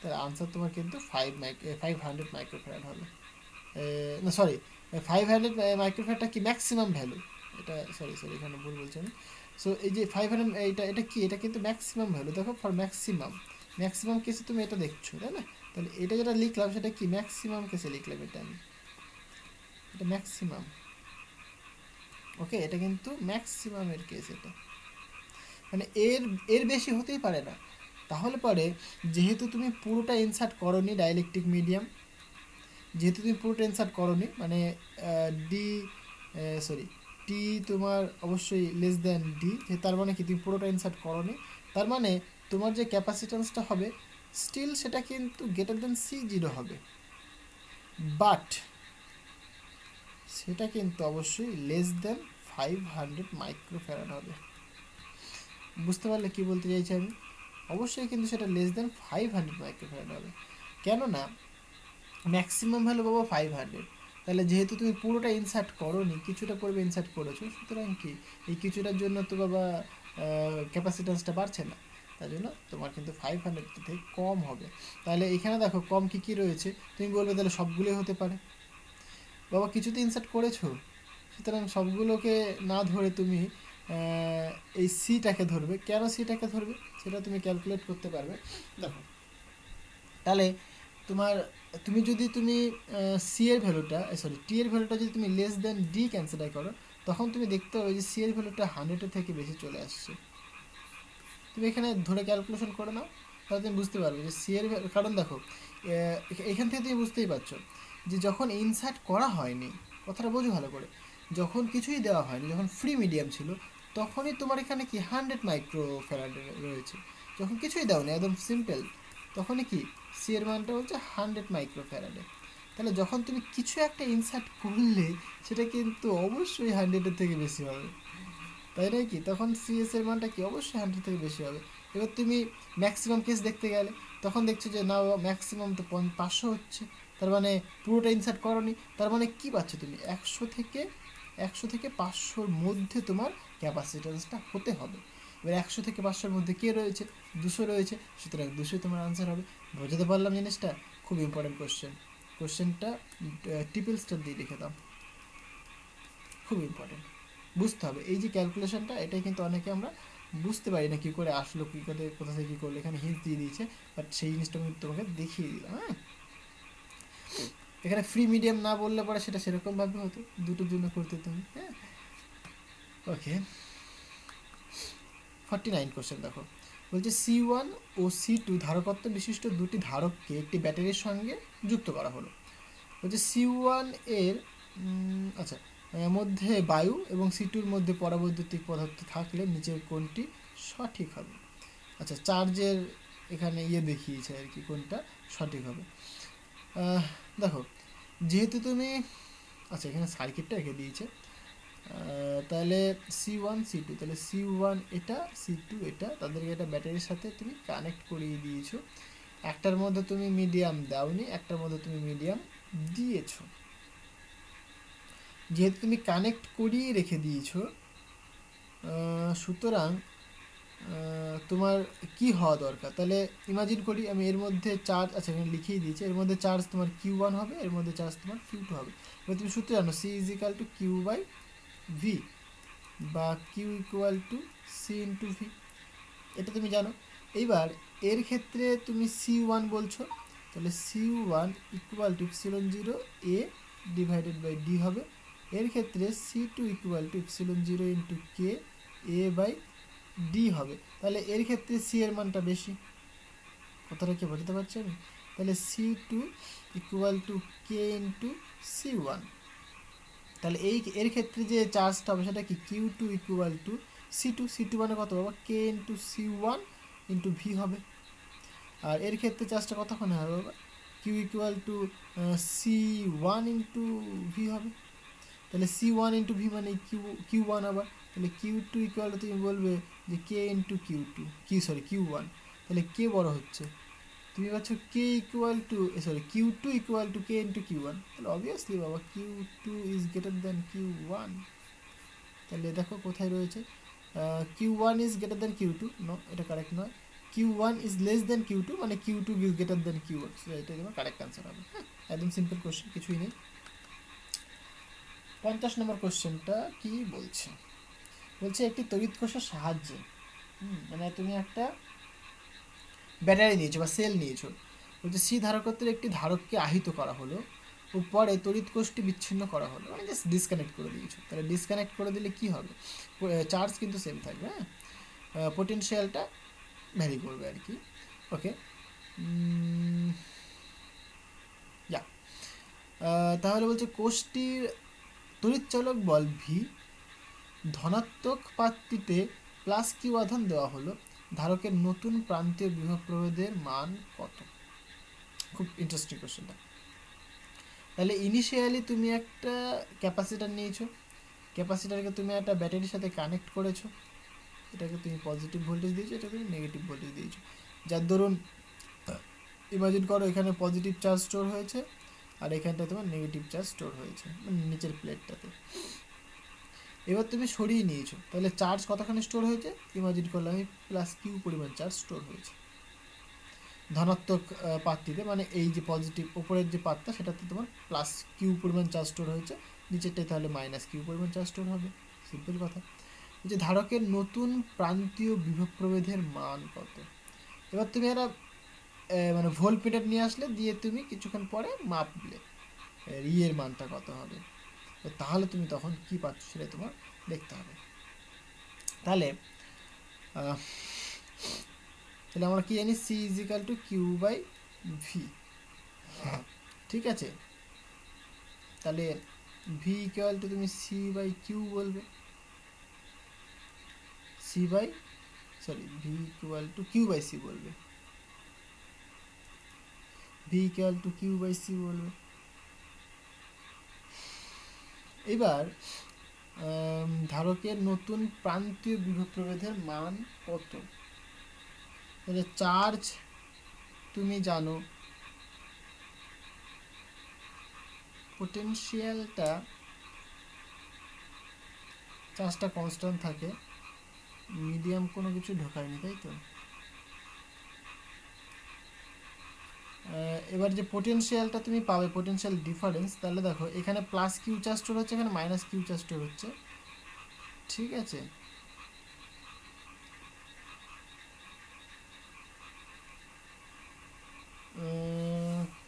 তাহলে আনসার তোমার কিন্তু 500 মাইক্রোফ্যারাড হবে। না সরি, 500 মাইক্রোফ্যারাডটা কি ম্যাক্সিমাম ভ্যালু? এটা সরি এখানে ভুল বলছি আমি। সো এই যে 500, এটা কি? এটা কিন্তু ম্যাক্সিমাম ভ্যালু। দেখো, ফর ম্যাক্সিমাম কেসে তুমি এটা দেখছো, তাই না? তাহলে এটা যেটা লিখলাম সেটা কি? ম্যাক্সিমাম কেসে লিখলাম এটা আমি, এটা ম্যাক্সিমাম। ওকে, এটা কিন্তু ম্যাক্সিমামের কেস, এটা মানে এর বেশি হতেই পারে না। তাহলে পরে যেহেতু তুমি পুরোটা ইনসার্ট করোনি ডাইলেকট্রিক মিডিয়াম, যেহেতু তুমি পুরোটা ইনসার্ট করোনি, মানে ডি সরি টি তোমার অবশ্যই লেস দেন ডি, তার মানে কি তুমি পুরোটা ইনসার্ট করোনি, তার মানে তোমার যে ক্যাপাসিট্যান্সটা হবে স্টিল সেটা কিন্তু গ্রেটার দেন সি জিরো হবে, বাট সেটা কিন্তু অবশ্যই লেস দেন 500 মাইক্রোফ্যারাড হবে। বুঝতে পারলে কি বলতে চাইছি আমি? অবশ্যই কিন্তু সেটা লেস দেন 500 মাইক্রোফ্যারাড হবে, কেননা ম্যাক্সিমাম ভ্যালু পাবো 500। তাহলে যেহেতু তুমি পুরোটা ইনসার্ট করোনি, কিছুটা করবে ইনসার্ট করেছো, সুতরাং কি এই কিছুটার জন্য তো বাবা ক্যাপাসিট্যান্সটা বাড়ছে না, তাই জন্য তোমার কিন্তু 500 থেকে কম হবে। তাহলে এখানে দেখো কম কী কী রয়েছে, তুমি বলবে তাহলে সবগুলোই হতে পারে, বাবা কিছু তো ইনসার্ট করেছো, সুতরাং সবগুলোকে না ধরে তুমি এই সিটাকে ধরবে। কেন সিটাকে ধরবে সেটা তুমি ক্যালকুলেট করতে পারবে। দেখো তাহলে তোমার তুমি সি এর ভ্যালুটা টি এর ভ্যালুটা যদি তুমি লেস দেন ডি কনসিডার করো, তখন তুমি দেখতে পাবে যে সি এর ভ্যালুটা 100-এর থেকে বেশি চলে আসছে। তুমি এখানে ধরে ক্যালকুলেশন করে নাও, তাহলে তুমি বুঝতে পারবে যে সি এর কারণ দেখো এখান থেকে তুমি বুঝতেই পারছো যে যখন ইনসার্ট করা হয়নি, কথাটা বোঝো ভালো করে, যখন কিছুই দেওয়া হয়নি, যখন ফ্রি মিডিয়াম ছিল, তখনই তোমার এখানে কি 100 মাইক্রোফ্যারাড রয়েছে। যখন কিছুই দাওনি, একদম সিম্পল, তখনই কি সি এর মানটা হচ্ছে 100 মাইক্রোফ্যারাডে। তাহলে যখন তুমি কিছু একটা ইনসার্ট করলে সেটা কিন্তু অবশ্যই 100-এর থেকে বেশি হবে, তাই নয় কি? তখন সিএস এর মানটা কি অবশ্যই 100 থেকে বেশি হবে। এবার তুমি ম্যাক্সিমাম কেস দেখতে গেলে তখন দেখছো যে না ম্যাক্সিমাম তো 500 হচ্ছে, তার মানে পুরোটা ইনসার্ট করোনি, তার মানে কি পাচ্ছ তুমি 100 থেকে 500-র মধ্যে তোমার ক্যাপাসিট্যান্সটা হতে হবে। এবার 100 থেকে 500-র মধ্যে কে রয়েছে? 200 রয়েছে, সুতরাং 200 তোমার আনসার হবে। বোঝাতে পারলাম জিনিসটা? খুব ইম্পর্টেন্ট কোশ্চেনটা ট্রিপল স্টার দিয়ে লিখে দাও, খুব ইম্পর্টেন্ট, বুঝতে হবে। এই যে ক্যালকুলেশনটা, এটাই কিন্তু অনেকে আমরা বুঝতে পারি না কী করে আসলো, কী করে কোথা থেকে কী করলো, এখানে হিন্ট দিয়ে দিয়েছে, বাট সেই জিনিসটা আমি তোমাকে দেখিয়ে দিলাম। হ্যাঁ, এখানে ফ্রি মিডিয়াম না বললে পরে সেটা সেরকমভাবে হতো, দুটোর জন্য করতে তুমি। হ্যাঁ, ওকে। 49 কোশ্চেন দেখো, বলছে C1 ও C2 ধারকত্ব বিশিষ্ট দুটি ধারককে একটি ব্যাটারির সঙ্গে যুক্ত করা হলো। বলছে C1 এর আচ্ছা মধ্যে বায়ু এবং C2-র মধ্যে পরাবৈদ্যুতিক পদার্থ থাকলে নিচের কোনটি সঠিক হবে? আচ্ছা, চার্জের এখানে দেখিয়েছে আর কি, কোনটা সঠিক হবে। দেখো যেহেতু তুমি আচ্ছা এখানে সার্কিটটা রেখে দিয়েছে, তাহলে C1 C2, তাহলে C1 এটা, C2 এটা, তাদেরকে এটা ব্যাটারির সাথে তুমি কানেক্ট করিয়ে দিয়েছো। একটার মধ্যে তুমি মিডিয়াম দাওনি, একটার মধ্যে তুমি মিডিয়াম দিয়েছো। যেহেতু তুমি কানেক্ট করিয়ে রেখে দিয়েছো, সুতরাং তোমার কি হওয়া দরকার, তাহলে ইমাজিন করি আমি, এর মধ্যে চার্জ আচ্ছা এখানে লিখেই দিয়েছি, এর মধ্যে চার্জ তোমার Q1 হবে, এর মধ্যে চার্জ তোমার Q2 হবে। এবার তুমি সূত্র জানো C=Q/V বা Q=C×V, এটা তুমি জানো। এইবার এর ক্ষেত্রে তুমি C1 বলছো, তাহলে C1=ε0A/D হবে। এর ক্ষেত্রে C2=ε0K/A/D হবে। তাহলে এর ক্ষেত্রে সি এর মানটা বেশি, কথাটা কি বোঝাতে পারছি আমি? তাহলে C2=K×C1, তাহলে এর ক্ষেত্রে যে চার্জটা হবে সেটা কি Q2=C2 মানে কত বাবা K×C1/V হবে। আর এর ক্ষেত্রে চার্জটা কতক্ষণে হবে বাবা Q=C1/V হবে। তাহলে C1/V মানে Q1 আবার, তাহলে Q2 তুমি বলবে যে K×Q1, তাহলে কে বড় হচ্ছে, তুমি পাচ্ছ Q2K×Q1, তাহলে অবভিয়াসলি বাবা Q2 is greater than Q1। তাহলে দেখো কোথায় রয়েছে, Q1 is greater than Q2, no এটা কারেক্ট নয়, Q1 is less than Q2 মানে Q2 is greater than Q1, এটাই তোমার কারেক্ট আনসার হবে। হ্যাঁ, একদম সিম্পল কোশ্চেন, কিছুই নেই। 50 নম্বর কোশ্চেনটা কি বলছে, একটি তড়িৎ কোষের সাহায্যে মানে তুমি একটা ব্যাটারি নিয়েছো বা সেল নিয়েছো, বলছে সি ধারকত্বের একটি ধারককে আহিত করা হলো ও পরে তড়িৎ কোষটি বিচ্ছিন্ন করা হলো, মানে জাস্ট ডিসকানেক্ট করে দিয়েছো। তাহলে ডিসকানেক্ট করে দিলে কি হবে, চার্জ কিন্তু সেম থাকবে, হ্যাঁ, পোটেনশিয়ালটা ভ্যারি করবে আর কি। ওকে, তাহলে বলছে কোষটির তড়িৎচালক বল ভি ধনাত্মক পাতটিতে প্লাস কিউ আধান দেওয়া হলো, ধারকের নতুন প্রান্তীয় বিভব প্রভেদের মান কত? খুব ইন্টারেস্টিং কোশ্চেনটা। তাহলে ইনিশিয়ালি তুমি একটা ক্যাপাসিটার নিয়েছো, ক্যাপাসিটারকে তুমি একটা ব্যাটারির সাথে কানেক্ট করেছো, এটাকে তুমি পজিটিভ ভোল্টেজ দিয়েছো, এটাকে তুমি নেগেটিভ ভোল্টেজ দিয়েছো। যার দরুন ইমাজিন করো এখানে পজিটিভ চার্জ স্টোর হয়েছে আর এখানটায় তোমার নেগেটিভ চার্জ স্টোর হয়েছে, মানে নিচের প্লেটটাতে। এবার তুমি সরিয়ে নিয়েছো, তাহলে চার্জ কতখানি স্টোর হয়েছে? ইমাজিন করলাম আমি প্লাস কিউ পরিমাণ চার্জ স্টোর হয়েছে ধনাত্মক পাতটিতে, মানে এই যে পজিটিভ ওপরের যে পাতটা সেটাতে তোমার প্লাস কিউ পরিমাণ চার্জ স্টোর হয়েছে, নিচেরটাই তাহলে মাইনাস কিউ পরিমাণ চার্জ স্টোর হবে। সিম্পল কথা। যে ধারকের নতুন প্রান্তীয় বিভব প্রভেদের মান কত? এবার তুমি একটা মানে ভোল্টমিটার নিয়ে আসলে, দিয়ে তুমি কিছুক্ষণ পরে মাপলে এর মানটা কত হবে, তাহলে তুমি তখন কি পাচ্ছ সেটা তোমার দেখতে হবে। তাহলে তাহলে আমরা কি জানি, C is equal to Q by V. ঠিক আছে, তাহলে ভি ইকুয়াল টু তুমি সি বাই কিউ বলবে, C by V equal to Q by C বলবে, V equal to Q by C বলবে। এবার ধারকের নতুন প্রান্তীয় বিভব প্রভেদের মান কত? তাহলে চার্জ তুমি জানো, পোটেনশিয়ালটা চার্জটা কনস্ট্যান্ট থাকে, মিডিয়াম কোনো কিছু ঢোকায়নি, তাই তো? এবার যে পোটেনশিয়ালটা তুমি পাবে, পোটেনশিয়াল ডিফারেন্স, তাহলে দেখো এখানে প্লাস কিউ চার্জ স্টোর হচ্ছে, এখানে মাইনাস কিউ চার্জ স্টোর হচ্ছে। ঠিক আছে,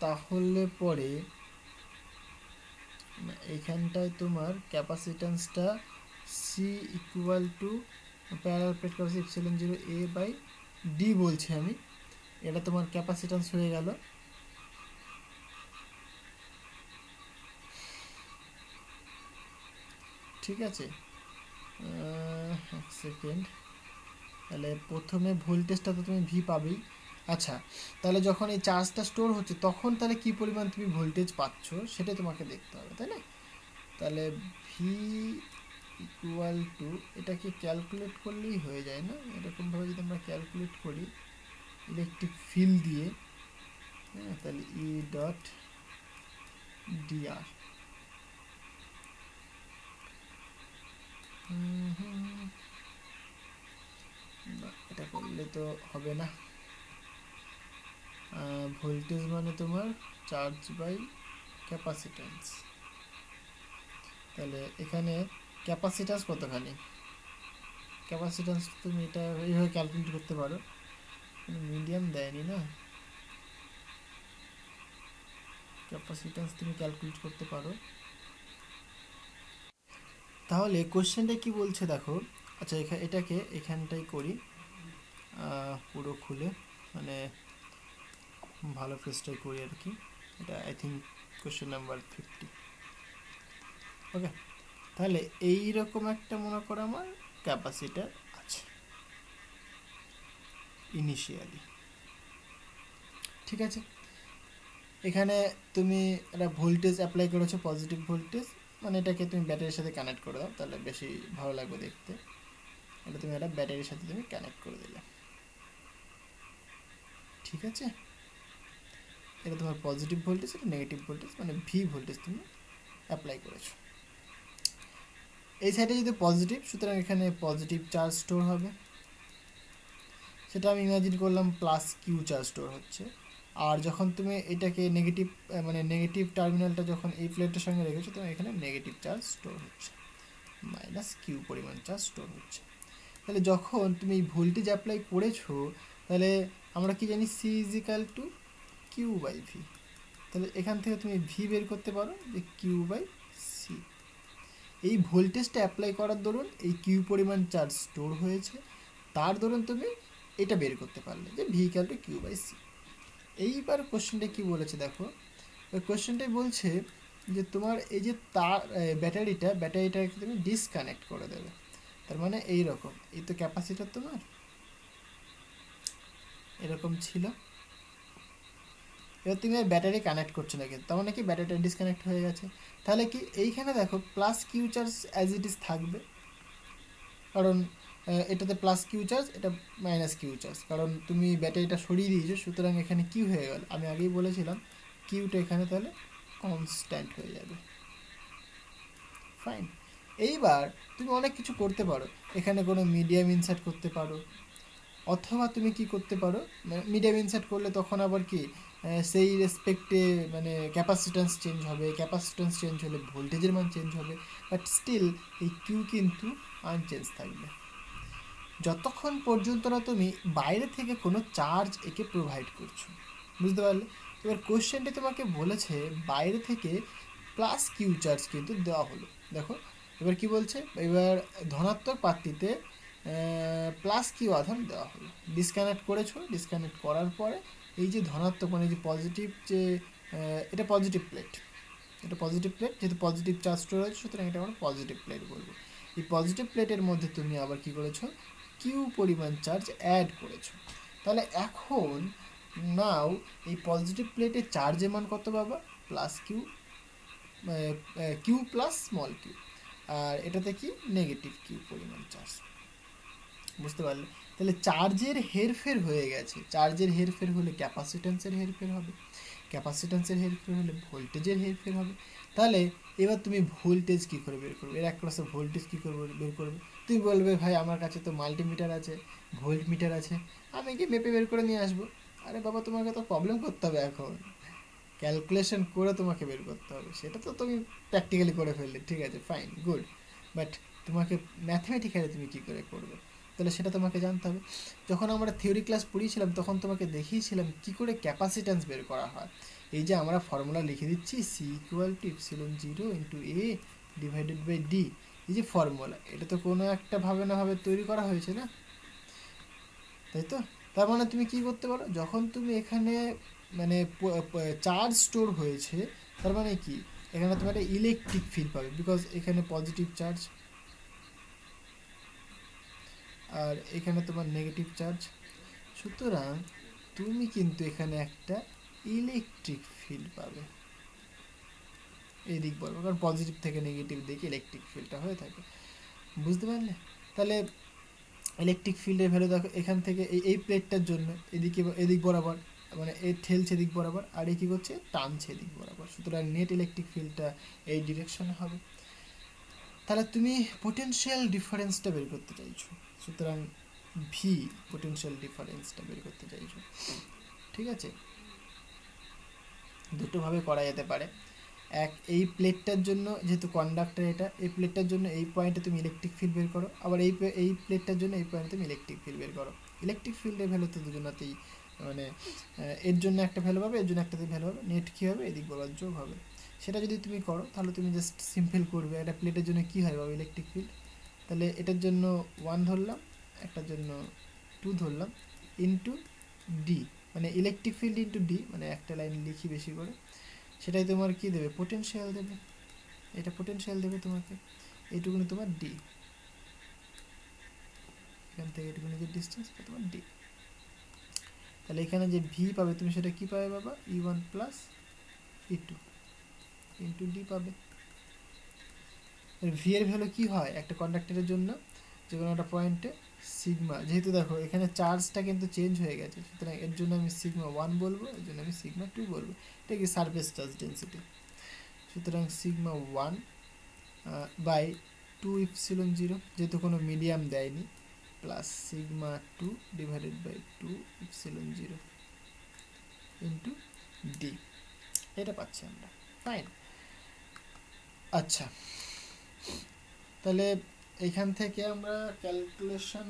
তাহলে পরে এইখানটায় তোমার ক্যাপাসিট্যান্সটা C equal to parallel plate capacity epsilon 0 A by D বলছি আমি, এটা তোমার ক্যাপাসিট্যান্স হয়ে গেল। ঠিক আছে, এক সেকেন্ড, তাহলে প্রথমে ভোল্টেজটা তো তুমি ভি পাবেই। আচ্ছা, তাহলে যখন এই চার্জটা স্টোর হচ্ছে তখন তাহলে কী পরিমাণ তুমি ভোল্টেজ পাচ্ছ সেটা তোমাকে দেখতে হবে, তাই না? তাহলে ভি ইকুয়াল টু, এটাকে ক্যালকুলেট করলেই হয়ে যায় না? এরকমভাবে যদি আমরা ক্যালকুলেট করি ইলেকট্রিক ফিল্ড দিয়ে, হ্যাঁ, তাহলে ই ডট ডিআর, এটা করলে তো হবে না। ভোল্টেজ মানে তোমার চার্জ বাই ক্যাপাসিট্যান্স, তাহলে এখানে ক্যাপাসিট্যান্স কতখানি, ক্যাপাসিট্যান্স তুমি এটা এইভাবে ক্যালকুলেট করতে পারো, মিডিয়াম দেয়নি না, ক্যাপাসিট্যান্স তুমি ক্যালকুলেট করতে পারো। তাহলে কোশ্চেনটা কি বলছে দেখো, আচ্ছা এটাকে এখানটাই করি পুরো খুলে, মানে ভালো পেজটাই করি আর কি, এটা আই থিঙ্ক কোশ্চেন নাম্বার 50। ওকে, তাহলে এইরকম একটা মনে করো আমার ক্যাপাসিটার আছে ইনিশিয়ালি। ঠিক আছে, এখানে তুমি একটা ভোল্টেজ অ্যাপ্লাই করেছো, পজিটিভ ভোল্টেজ, মানে এটাকে তুমি ব্যাটারির সাথে কানেক্ট করে দাও, তাহলে বেশি ভালো লাগবে দেখতে। এটা তুমি একটা ব্যাটারির সাথে তুমি কানেক্ট করে দিলে। ঠিক আছে, এটা তোমার পজিটিভ ভোল্টেজ, এটা নেগেটিভ ভোল্টেজ, মানে ভি ভোল্টেজ তুমি অ্যাপ্লাই করেছো। এই সাইডে যদি পজিটিভ, সুতরাং এখানে পজিটিভ চার্জ স্টোর হবে, সেটা আমি ইমাজিন করলাম প্লাস কিউ চার্জ স্টোর হচ্ছে। আর যখন তুমি এটাকে নেগেটিভ, মানে নেগেটিভ টার্মিনালটা যখন এই প্লেটের সঙ্গে রেখেছো, তখন এখানে নেগেটিভ চার্জ স্টোর হচ্ছে, মাইনাস কিউ পরিমাণ চার্জ স্টোর হচ্ছে। তাহলে যখন তুমি এই ভোল্টেজ অ্যাপ্লাই করেছো, তাহলে আমরা কি জানি, C is equal to Q by V. তাহলে এখান থেকে তুমি ভি বের করতে পারো যে কিউ বাই সি। এই ভোল্টেজটা অ্যাপ্লাই করার দরুন এই কিউ পরিমাণ চার্জ স্টোর হয়েছে, তার দরুন তুমি এটা বের করতে পারলে যে V equal to Q by C. এইবার কোশ্চেনটা কী বলেছে দেখো, ওই কোশ্চেনটাই বলছে যে তোমার এই যে তার ব্যাটারিটাকে তুমি ডিসকানেক্ট করে দেবে। তার মানে এইরকম, এই তো ক্যাপাসিটার তোমার এরকম ছিল। এবার তুমি আর ব্যাটারি কানেক্ট করছো না, কিন্তু তার মানে কি ব্যাটারিটা ডিসকানেক্ট হয়ে গেছে। তাহলে কি এইখানে দেখো plus Q charge as it is থাকবে, কারণ এটাতে প্লাস কিউ চার্জ, এটা মাইনাস কিউ চার্জ, কারণ তুমি ব্যাটারিটা সরিয়ে দিয়েছো, সুতরাং এখানে কিউ হয়ে গেল। আমি আগেই বলেছিলাম কিউটা এখানে তাহলে কনস্ট্যান্ট হয়ে যাবে। ফাইন। এইবার তুমি অনেক কিছু করতে পারো, এখানে কোনো মিডিয়াম ইনসার্ট করতে পারো, অথবা তুমি কি করতে পারো, মিডিয়াম ইনসার্ট করলে তখন আবার কি সেই রেসপেক্টে মানে ক্যাপাসিট্যান্স চেঞ্জ হবে, ক্যাপাসিট্যান্স চেঞ্জ হলে ভোল্টেজের মান চেঞ্জ হবে, বাট স্টিল এই কিউ কিন্তু আনচেঞ্জ থাকবে যতক্ষণ পর্যন্ত না তুমি বাইরে থেকে কোনো চার্জ একে প্রোভাইড করছো। বুঝতে পারলে? এবার কোশ্চেনটি তোমাকে বলেছে বাইরে থেকে প্লাস কিউ চার্জ কিন্তু দেওয়া হলো। দেখো এবার কি বলছে, এবার ধনাত্মক পাত্রীতে প্লাস কিউ আধান দেওয়া হলো, ডিসকানেক্ট করেছো, ডিসকানেক্ট করার পরে এই যে ধনাত্মক মানে যে পজিটিভ যে এটা পজিটিভ প্লেট, এটা পজিটিভ প্লেট, যেহেতু পজিটিভ চার্জ স্টোর হয়েছে সুতরাং এটা আমরা পজিটিভ প্লেট বলবো। এই পজিটিভ প্লেটের মধ্যে তুমি আবার কি করেছো, কিউ পরিমাণ চার্জ অ্যাড করেছো। তাহলে এখন নাও এই পজিটিভ প্লেটের চার্জের মান কত পাবা, plus Q, Q plus small Q, আর এটাতে কি নেগেটিভ কিউ পরিমাণ চার্জ। বুঝতে পারলে? তাহলে চার্জের হেরফের হয়ে গেছে, চার্জের হেরফের হলে ক্যাপাসিট্যান্সের হেরফের হবে, ক্যাপাসিট্যান্সের হেরফের হলে ভোল্টেজের হেরফের হবে। তাহলে এবার তুমি ভোল্টেজ কী করে বের করবে, এর এক ক্লাসে ভোল্টেজ কী করে বের করবে? তুমি বলবে ভাই আমার কাছে তো মাল্টিমিটার আছে, ভোল্ট মিটার আছে, আমি কি মেপে বের করে নিয়ে আসবো। আরে বাবা তোমাকে তো প্রবলেম করতে হবে, এখন ক্যালকুলেশন করে তোমাকে বের করতে হবে। সেটা তো তুমি প্র্যাকটিক্যালি করে ফেললে, ঠিক আছে, ফাইন, গুড, বাট তোমাকে ম্যাথমেটিক্যালি তুমি কী করে করবে, তাহলে সেটা তোমাকে জানতে হবে। যখন আমরা থিওরি ক্লাস পড়িয়েছিলাম তখন তোমাকে দেখিয়েছিলাম কী করে ক্যাপাসিট্যান্স বের করা হয়। এই যে আমরা ফর্মুলা লিখে দিচ্ছি C equal to epsilon zero into A divided by D, এই যে ফর্মুলা, এটা তো কোনো একটা ভাবে না ভাবে তৈরি করা হয়েছে না, তাই তো? তার মানে তুমি কি করতে পারো, যখন তুমি এখানে মানে চার্জ স্টোর হয়েছে, তার মানে কি এখানে তোমার একটা ইলেকট্রিক ফিল্ড পাবে, বিকজ এখানে পজিটিভ চার্জ আর এখানে তোমার নেগেটিভ চার্জ, সুতরাং তুমি কিন্তু এখানে একটা ইলেকট্রিক ফিল্ড পাবে এই দিক বলবো, কারণ পজিটিভ থেকে নেগেটিভ দিকে ইলেকট্রিক ফিল্ডটা হয়ে থাকে। বুঝতে পারলে? তাহলে ইলেকট্রিক ফিল্ডের ভ্যালু দেখো, এখান থেকে এই প্লেটটার জন্য এদিকে এদিক বরাবর, মানে এ ঠেলছে দিক বরাবর, আর এ কী করছে, টানছে দিক বরাবর, সুতরাং নেট ইলেকট্রিক ফিল্ডটা এই ডিরেকশনে হবে। তাহলে তুমি পোটেনশিয়াল ডিফারেন্সটা বের করতে চাইছো, সুতরাং ভি পোটেনশিয়াল ডিফারেন্সটা বের করতে চাইছো, ঠিক আছে? দুটোভাবে করা যেতে পারে। এক, এই প্লেটটার জন্য যেহেতু কন্ডাক্টর এটা, এই প্লেটটার জন্য এই পয়েন্টে তুমি ইলেকট্রিক ফিল্ড বের করো, আবার এই প্লেটটার জন্য এই পয়েন্টে তুমি ইলেকট্রিক ফিল্ড বের করো। ইলেকট্রিক ফিল্ডের ভ্যালু তো দুজনাতেই মানে এর জন্য একটা ভ্যালু পাবে, এর জন্য একটা ভ্যালু হবে, নেট কী হবে, এদিক বরাবর যোগ হবে। সেটা যদি তুমি করো তাহলে তুমি জাস্ট সিম্পল করবে, একটা প্লেটের জন্য কী হয় বাবা, ইলেকট্রিক ফিল্ড, তাহলে এটার জন্য 1 ধরলাম, একটার জন্য 2 ধরলাম, ইন্টু ডি, মানে ইলেকট্রিক ফিল্ড ইন্টু ডি, মানে একটা লাইন লিখি বেশি করে, সেটাই তোমার কি দেবে, পোটেনশিয়াল দেবে, এটা পোটেনশিয়াল দেবে তোমাকে, এইটুকুনি তোমার ডি, এখান থেকে এটুকুনি যে ডিস্টেন্স এটা তোমার ডি। তাহলে এখানে যে ভি পাবে তুমি সেটা কি পাবে বাবা, ই one plus E two into D পাবে। ভি এর ভ্যালু কী হয় একটা কন্ডাক্টরের জন্য, যে কোনো একটা পয়েন্টে সিগমা, যেহেতু দেখো এখানে চার্জটা কিন্তু চেঞ্জ হয়ে গেছে, সুতরাং এর জন্য আমি সিগমা 1 বলবো, এর জন্য আমি সিগমা 2 বলবো, এটা কি সারফেস চার্জ ডেন্সিটি, সুতরাং সিগমা 1 বাই 2 ইপসিলন জিরো, যেহেতু কোনো মিডিয়াম দেয়নি, plus sigma 2 divided by 2 epsilon zero into D, এটা পাচ্ছি আমরা। ফাইন। আচ্ছা, তাহলে এখান থেকে আমরা ক্যালকুলেশন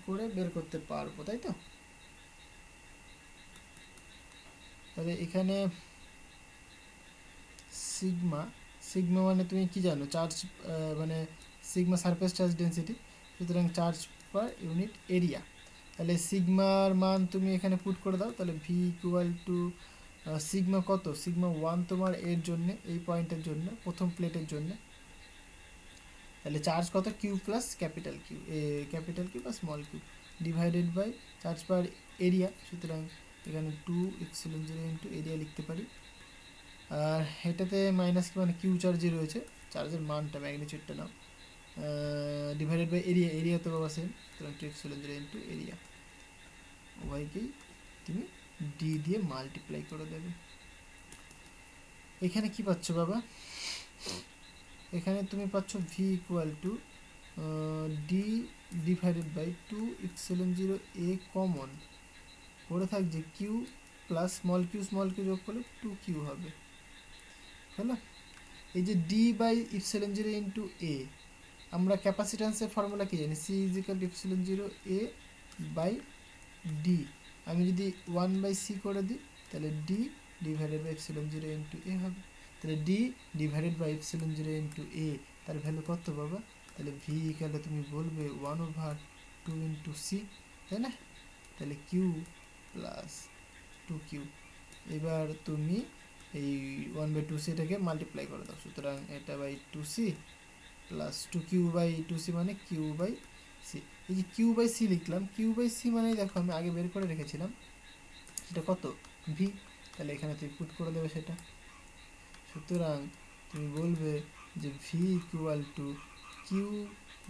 করে বের করতে পারবো, তাই তো? তাহলে এখানে সিগমা মানে তুমি কি জানো, চার্জ মানে সিগমা সারফেস চার্জ ডেন্সিটি, সুতরাং চার্জ পার ইউনিট এরিয়া। তাহলে সিগমার মান তুমি এখানে পুট করে দাও, তাহলে ভি ইকুয়াল টু সিগমা কত, সিগমা 1 তোমার এর জন্য, এই পয়েন্টের জন্য, প্রথম প্লেটের জন্য, তাহলে চার্জ কত, Q plus capital Q, capital Q বা small Q divided by charge per area. সুতরাং এখানে 2 ইন্টু এরিয়া লিখতে পারি। আর এটাতে মাইনাস কি, মানে কিউ চার্জে রয়েছে, চার্জের মানটা ম্যাগনিচিউডটা নাও, ডিভাইডেড বাই এরিয়া, এরিয়া তো বাবা সেম, সুতরাং 2 ইন্টু এরিয়া, উভয়কেই তুমি ডি দিয়ে মাল্টিপ্লাই করে দেবে। এখানে কি পাচ্ছ বাবা, এখানে তুমি পাচ্ছ V equal to D divided by 2 A common পড়ে থাকছে কিউ প্লাস স্মল কিউ যোগ করলে 2 কিউ হবে, হলো। এই যে d by epsilon 0 into A, আমরা ক্যাপাসিট্যান্সের ফর্মুলা কি জানি, C is equal to epsilon 0 A by d. আমি যদি 1/c করে দিই তাহলে d divided by epsilon 0 into A হবে। তাহলে d divided by epsilon 0 into A, তার ভ্যালু কত বাবা, তাহলে ভি ইকালে তুমি বলবে 1/2 ইন্টু সি, তাই না। তাহলে কিউ প্লাস 2কিউ। এবার তুমি এই 1/2c এটাকে মাল্টিপ্লাই করে দাও, সুতরাং এটা বাই 2c প্লাস 2q/2c মানে কিউ বাই সি। এই যে কিউ বাই সি লিখলাম, কিউ বাই সি মানে দেখো আমি আগে বের করে রেখেছিলাম সেটা কত, ভি, তাহলে এখানে তুমি পুট করে দেবে সেটা। সুতরাং তুমি বলবে যে V equal to Q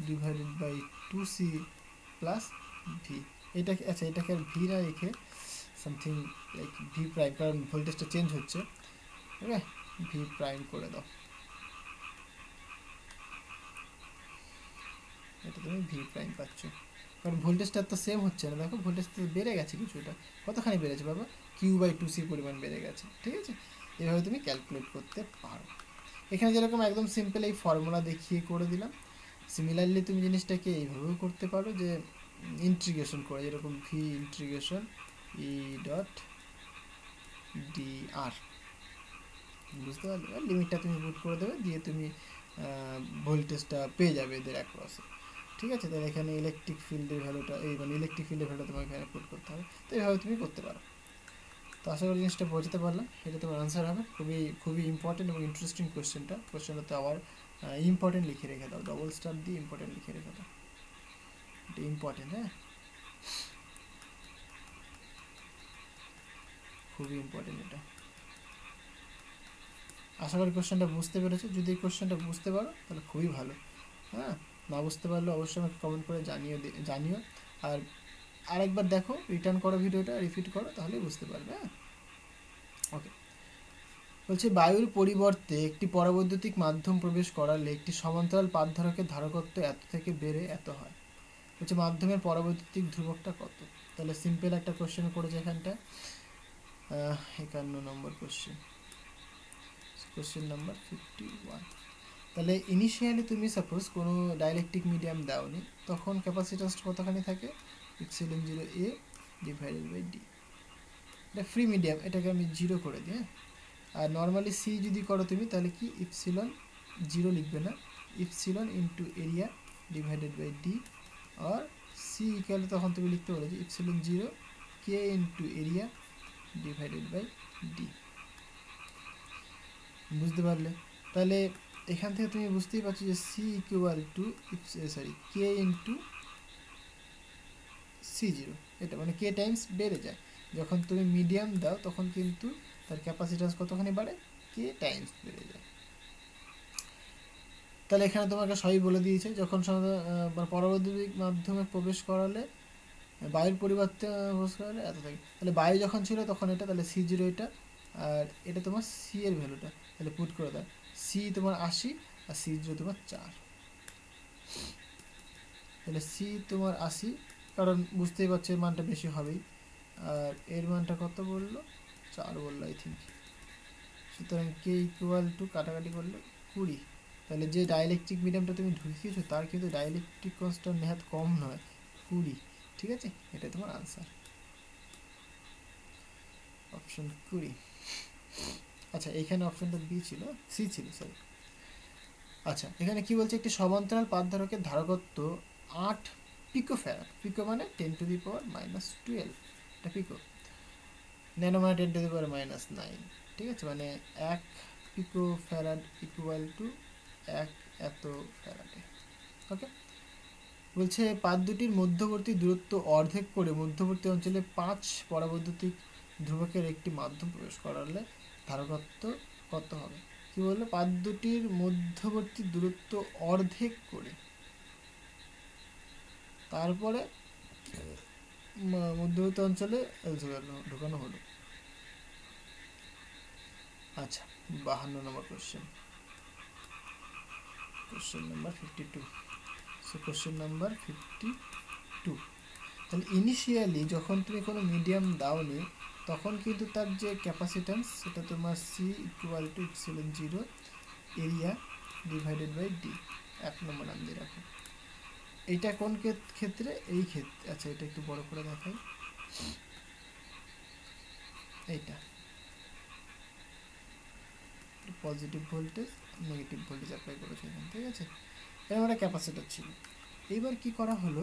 divided by 2c plus V. এটাকে আচ্ছা, এটাকে আর ভি না রেখে সামথিং লাইক ভি প্রাইম, কারণ ভোল্টেজটা চেঞ্জ হচ্ছে, ওকে, ভি প্রাইম করে দাও, এটা তুমি ভি প্রাইম পাচ্ছ। কারণ ভোল্টেজটা তো সেম হচ্ছে না, দেখো ভোল্টেজ তো বেড়ে গেছে কিছুটা, কতখানি বেড়েছে বাবা, কিউ/2c পরিমাণ বেড়ে গেছে, ঠিক আছে। এভাবে তুমি ক্যালকুলেট করতে পারো। এখানে যেরকম একদম সিম্পল এই ফর্মুলা দেখিয়ে করে দিলাম, সিমিলারলি তুমি জিনিসটাকে এইভাবেও করতে পারো যে ইন্টিগ্রেশন করে, যেরকম V integration E dot d r, বুঝতে পারলে, লিমিটটা তুমি পুট করে দেবে, দিয়ে তুমি ভোল্টেজটা পেয়ে যাবে এদের অ্যাক্রসে, ঠিক আছে। তাহলে এখানে ইলেকট্রিক ফিল্ডের ভ্যালুটা, এই মানে ইলেকট্রিক ফিল্ডের ভ্যালুটা তোমাকে এখানে পুট করতে হবে, তো এইভাবে তুমি করতে পারো। তো আশা করি জিনিসটা বোঝাতে পারলাম, এটা তোমার আনসার হবে। খুবই খুবই ইম্পর্টেন্ট এবং ইন্টারেস্টিং কোয়েশ্চেনটাতে আবার ইম্পর্টেন্ট লিখে রেখে দাও, ডবল স্টার দিয়ে ইম্পর্টেন্ট লিখে রেখে দাও, এটা ইম্পর্টেন্ট, হ্যাঁ, খুবই ইম্পর্টেন্ট এটা। আশা করি কোশ্চেনটা বুঝতে পেরেছো, যদি এই কোশ্চেনটা বুঝতে পারো তাহলে খুবই ভালো, হ্যাঁ। না বুঝতে পারলে অবশ্যই আমাকে কমেন্ট করে জানিও। আর আরেকবার দেখো, রিটার্ন করো ভিডিওটা, রিপিট করো, তাহলেই বুঝতে পারবে, হ্যাঁ। ওকে, বলছে বায়ুর পরিবর্তে একটি পরাবৈদ্যুতিক মাধ্যম প্রবেশ করালে একটি সমান্তরাল পাতধারকের ধারকত্ব এত থেকে বেড়ে এত হয়। বলছে মাধ্যমের পরাবৈদ্যুতিক ধ্রুবকটা কত। তাহলে সিম্পল একটা কোশ্চেন করেছে এখানটা, 51 নম্বর কোশ্চেন, কোশ্চেন নাম্বার 51। তাহলে ইনিশিয়ালি তুমি সাপোজ কোনো ডাইলেকট্রিক মিডিয়াম দাওনি, তখন ক্যাপাসিট্যান্স কতখানি থাকে, epsilon 0 A divided by D. এটা ফ্রি মিডিয়াম, এটাকে আমি 0 করে দিই, হ্যাঁ। আর নর্মালি সি যদি করো তুমি, তাহলে কি ইপসিলন 0 লিখবে না, epsilon into area divided by D, আর সি ইকুয়াল তখন তুমি লিখতে পারো যে epsilon 0 K into area divided by D. বুঝতে পারলে, তাহলে এখান থেকে তুমি বুঝতেই পারছো যে C equal to K into C0, এটা মানে কে টাইমস বেড়ে যায় যখন তুমি মিডিয়াম দাও, তখন কিন্তু তার ক্যাপাসিট্যান্স কতখানি বাড়ে, কে টাইমস বেড়ে যায়। তাহলে এখানে তোমাকে সবই বলে দিয়েছে, যখন পরবৈদ্যুতিক মাধ্যমে প্রবেশ করালে বায়ুর পরিবর্তে প্রবেশ করালে এত থাকে, তাহলে বায়ু যখন ছিল তখন এটা, তাহলে C0 এটা, আর এটা তোমার সি এর ভ্যালুটা, তাহলে পুট করে দাও, সি তোমার 80 আর C0 তোমার 4, তাহলে সি তোমার 80, কারণ বুঝতেই পারছো এর মানটা বেশি হবেই, আর এর মানটা কত বললো, 4 বললো আই থিঙ্ক। সুতরাং কে ইকুয়াল টু কাটাকাটি করলে 20। তাহলে যে ডাইলেকট্রিক মিডিয়ামটা তুমি ঢুকিয়েছো তার কিন্তু ডাইলেকট্রিক কনস্ট্যান্ট নেহাত কম নয়, 20, ঠিক আছে। এটা তোমার আনসার, অপশন 20। আচ্ছা, এখানে অপশনটা বি ছিল, সি ছিল, সরি। আচ্ছা, এখানে কি বলছে, একটি সমান্তরাল পাতধারকের ধারকত্ব 8 পিকো ফ্যারাড, পিকো মানে 10⁻⁻12, এটা পিকো, ন্যানো মানে 10⁻⁹, ঠিক আছে, মানে 1 পিকো ফ্যারাড ইকুয়াল টু 1 এত ফ্যারাডে। ওকে, বলছে পাত দুটির মধ্যবর্তী দূরত্ব অর্ধেক করে মধ্যবর্তী অঞ্চলে 5 পরাবৈদ্যুতিক ধ্রুবকের একটি মাধ্যম প্রবেশ করালে ধারকত্ব কত হবে? কি বললো? পাত দুটির মধ্যবর্তী দূরত্ব অর্ধেক করে, তারপরে মধ্যবর্তী অঞ্চলে ঢোকানো হলো। আচ্ছা, 52 নম্বর question, question number 52। So question number 52, তাহলে ইনিশিয়ালি যখন তুমি কোনো মিডিয়াম দাওনি তখন কিন্তু তার যে ক্যাপাসিট্যান্স সেটা তোমার C equal to epsilon zero area divided by D. 1 number নাম দিয়ে রাখো। এইটা কোন ক্ষেত্রে? এই ক্ষেত্রে। আচ্ছা, এটা একটু বড় করে দেখাই। এইটা positive voltage negative voltage apply করেছে এখানে, ঠিক আছে? এর একটা ক্যাপাসিটার ছিল। এইবার কি করা হলো,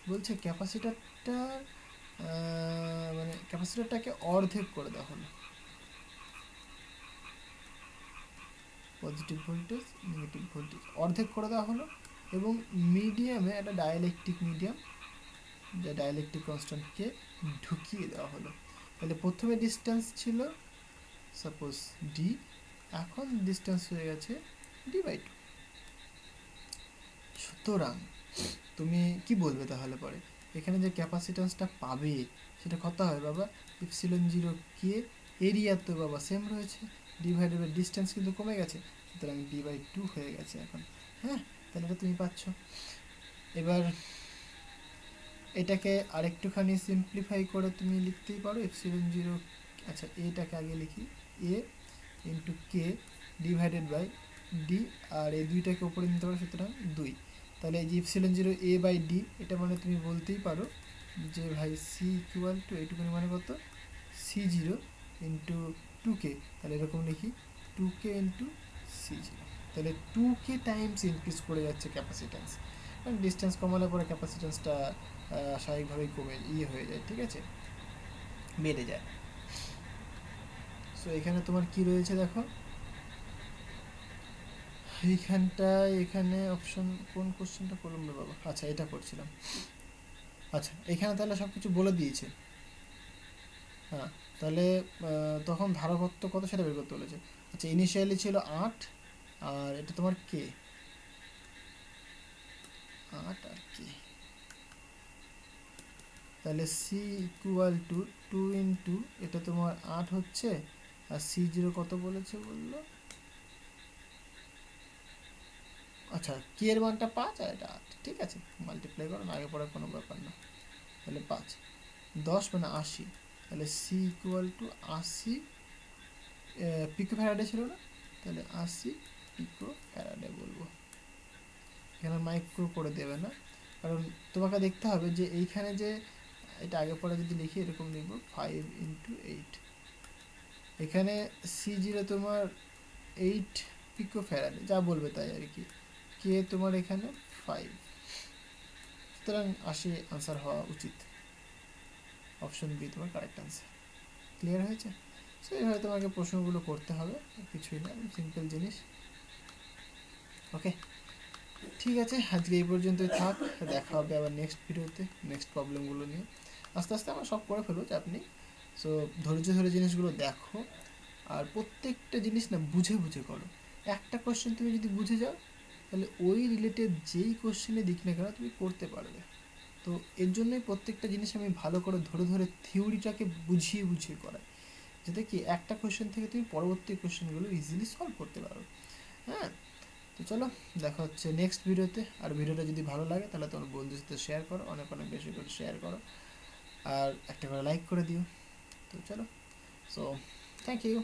বলছে ক্যাপাসিটারটা মানে ক্যাপাসিটারটাকে অর্ধেক করে দেওয়া হলো, পজিটিভ ভোল্টেজ নেগেটিভ ভোল্টেজ অর্ধেক করে দেওয়া হলো, এবং মিডিয়ামে একটা ডাইলেকট্রিক মিডিয়াম, যে ডাইলেকট্রিক কনস্ট্যান্টকে ঢুকিয়ে দেওয়া হলো। তাহলে প্রথমে ডিস্টেন্স ছিল সাপোজ ডি, এখন ডিস্টেন্স হয়ে গেছে ডি বাই টু। সুতরাং তুমি কি বলবে তাহলে পরে? এখানে যে ক্যাপাসিট্যান্সটা পাবে সেটা কত হয় বাবা? ইপসিলন জিরো কে, এরিয়া তো বাবা সেম রয়েছে, ডিভাইডেড বাই ডিস্টেন্স কিন্তু কমে গেছে, সুতরাং ডি বাই টু হয়ে গেছে এখন। হ্যাঁ, তাহলে এটা তুমি পাচ্ছ। এবার এটাকে আরেকটুখানি সিম্পলিফাই করে তুমি লিখতেই পারো এপসিলন জিরো। আচ্ছা, এটাকে আগে লিখি, A into K divided by D, আর এই দুইটাকে উপরে নিতে পারো, সুতরাং 2। তাহলে এই যে epsilon zero A by D, এটা মানে তুমি বলতেই পারো যে ভাই সি ইকুয়াল টু এইটুকুনি মানে কত, সি জিরো ইন্টু 2K। তাহলে এরকম লিখি 2K ইন্টু সি জিরো। তাহলে 2K টাইমস ইনক্রিজ করে যাচ্ছে ক্যাপাসিট্যান্স, কারণ ডিস্টেন্স কমালে পরে ক্যাপাসিট্যান্সটা স্বাভাবিকভাবেই হয়ে যায়, ঠিক আছে, বেড়ে যায়। সো এখানে তোমার কি রয়েছে দেখো, এইখানটায় এখানে অপশন কোন কোশ্চেনটা করলাম রে বাবা? আচ্ছা, এটা করছিলাম। আচ্ছা, এখানে তাহলে সব কিছু বলে দিয়েছে। হ্যাঁ, তাহলে তখন ধারকত্ব কত সেটা বের করতে বলেছে। আচ্ছা, ইনিশিয়ালি ছিল 8, আর এটা তোমার কে, 8 আর কে। তাহলে সি ইকুয়াল টু 2 ইন্টু এটা তোমার 8 হচ্ছে, আর সি জিরো কত বলেছে বললো? আচ্ছা, কে এর মানটা 5 আর এটা 8, ঠিক আছে, মাল্টিপ্লাই করো, আগে পরে কোনো ব্যাপার না। তাহলে 5 10 মানে 80, তাহলে C equal to 80 pico farad ছিল না, তাহলে 80 পিকো ফ্যারাডে বলবো। এখানে মাইক্রো করে দেবে না, কারণ তোমাকে দেখতে হবে যে এইখানে যে এটা আগে পরে যদি লিখি এরকম লিখবো 5 ইন্টু 8, এখানে সি জিরো তোমার 8 পিকো ফ্যারাডে, যা বলবে তাই আর কি, কে তোমার এখানে 5, সুতরাং 80 আনসার হওয়া উচিত। অপশন বি তোমার কারেক্ট আনসার। ক্লিয়ার হয়েছে? সো এইভাবে তোমাকে প্রশ্নগুলো করতে হবে, কিছুই না, সিম্পল জিনিস। ওকে, ঠিক আছে, আজকে এই পর্যন্তই থাক, দেখা হবে আবার নেক্সট ভিডিওতে নেক্সট প্রবলেমগুলো নিয়ে। আস্তে আস্তে আমরা সব করে ফেলবো, চাপ নেই। সো ধৈর্য ধরে জিনিসগুলো দেখো, আর প্রত্যেকটা জিনিস না বুঝে বুঝে করো। একটা কোশ্চেন তুমি যদি বুঝে যাও তাহলে ওই রিলেটেড যেই কোশ্চেনে দিক না কেন তুমি করতে পারবে। তো এর জন্যই প্রত্যেকটা জিনিস আমি ভালো করে ধরে ধরে থিওরিটাকে বুঝিয়ে বুঝিয়ে করাই, যাতে কি একটা কোশ্চেন থেকে তুমি পরবর্তী কোশ্চেনগুলো ইজিলি সলভ করতে পারো। হ্যাঁ, তো চলো, দেখা হচ্ছে নেক্সট ভিডিওতে। আর ভিডিওটা যদি ভালো লাগে তাহলে তোমার বন্ধুদের সাথে শেয়ার করো, অনেক অনেক বেশি করে শেয়ার করো, আর একটা করে লাইক করে দিও। তো চলো, সো থ্যাংক ইউ।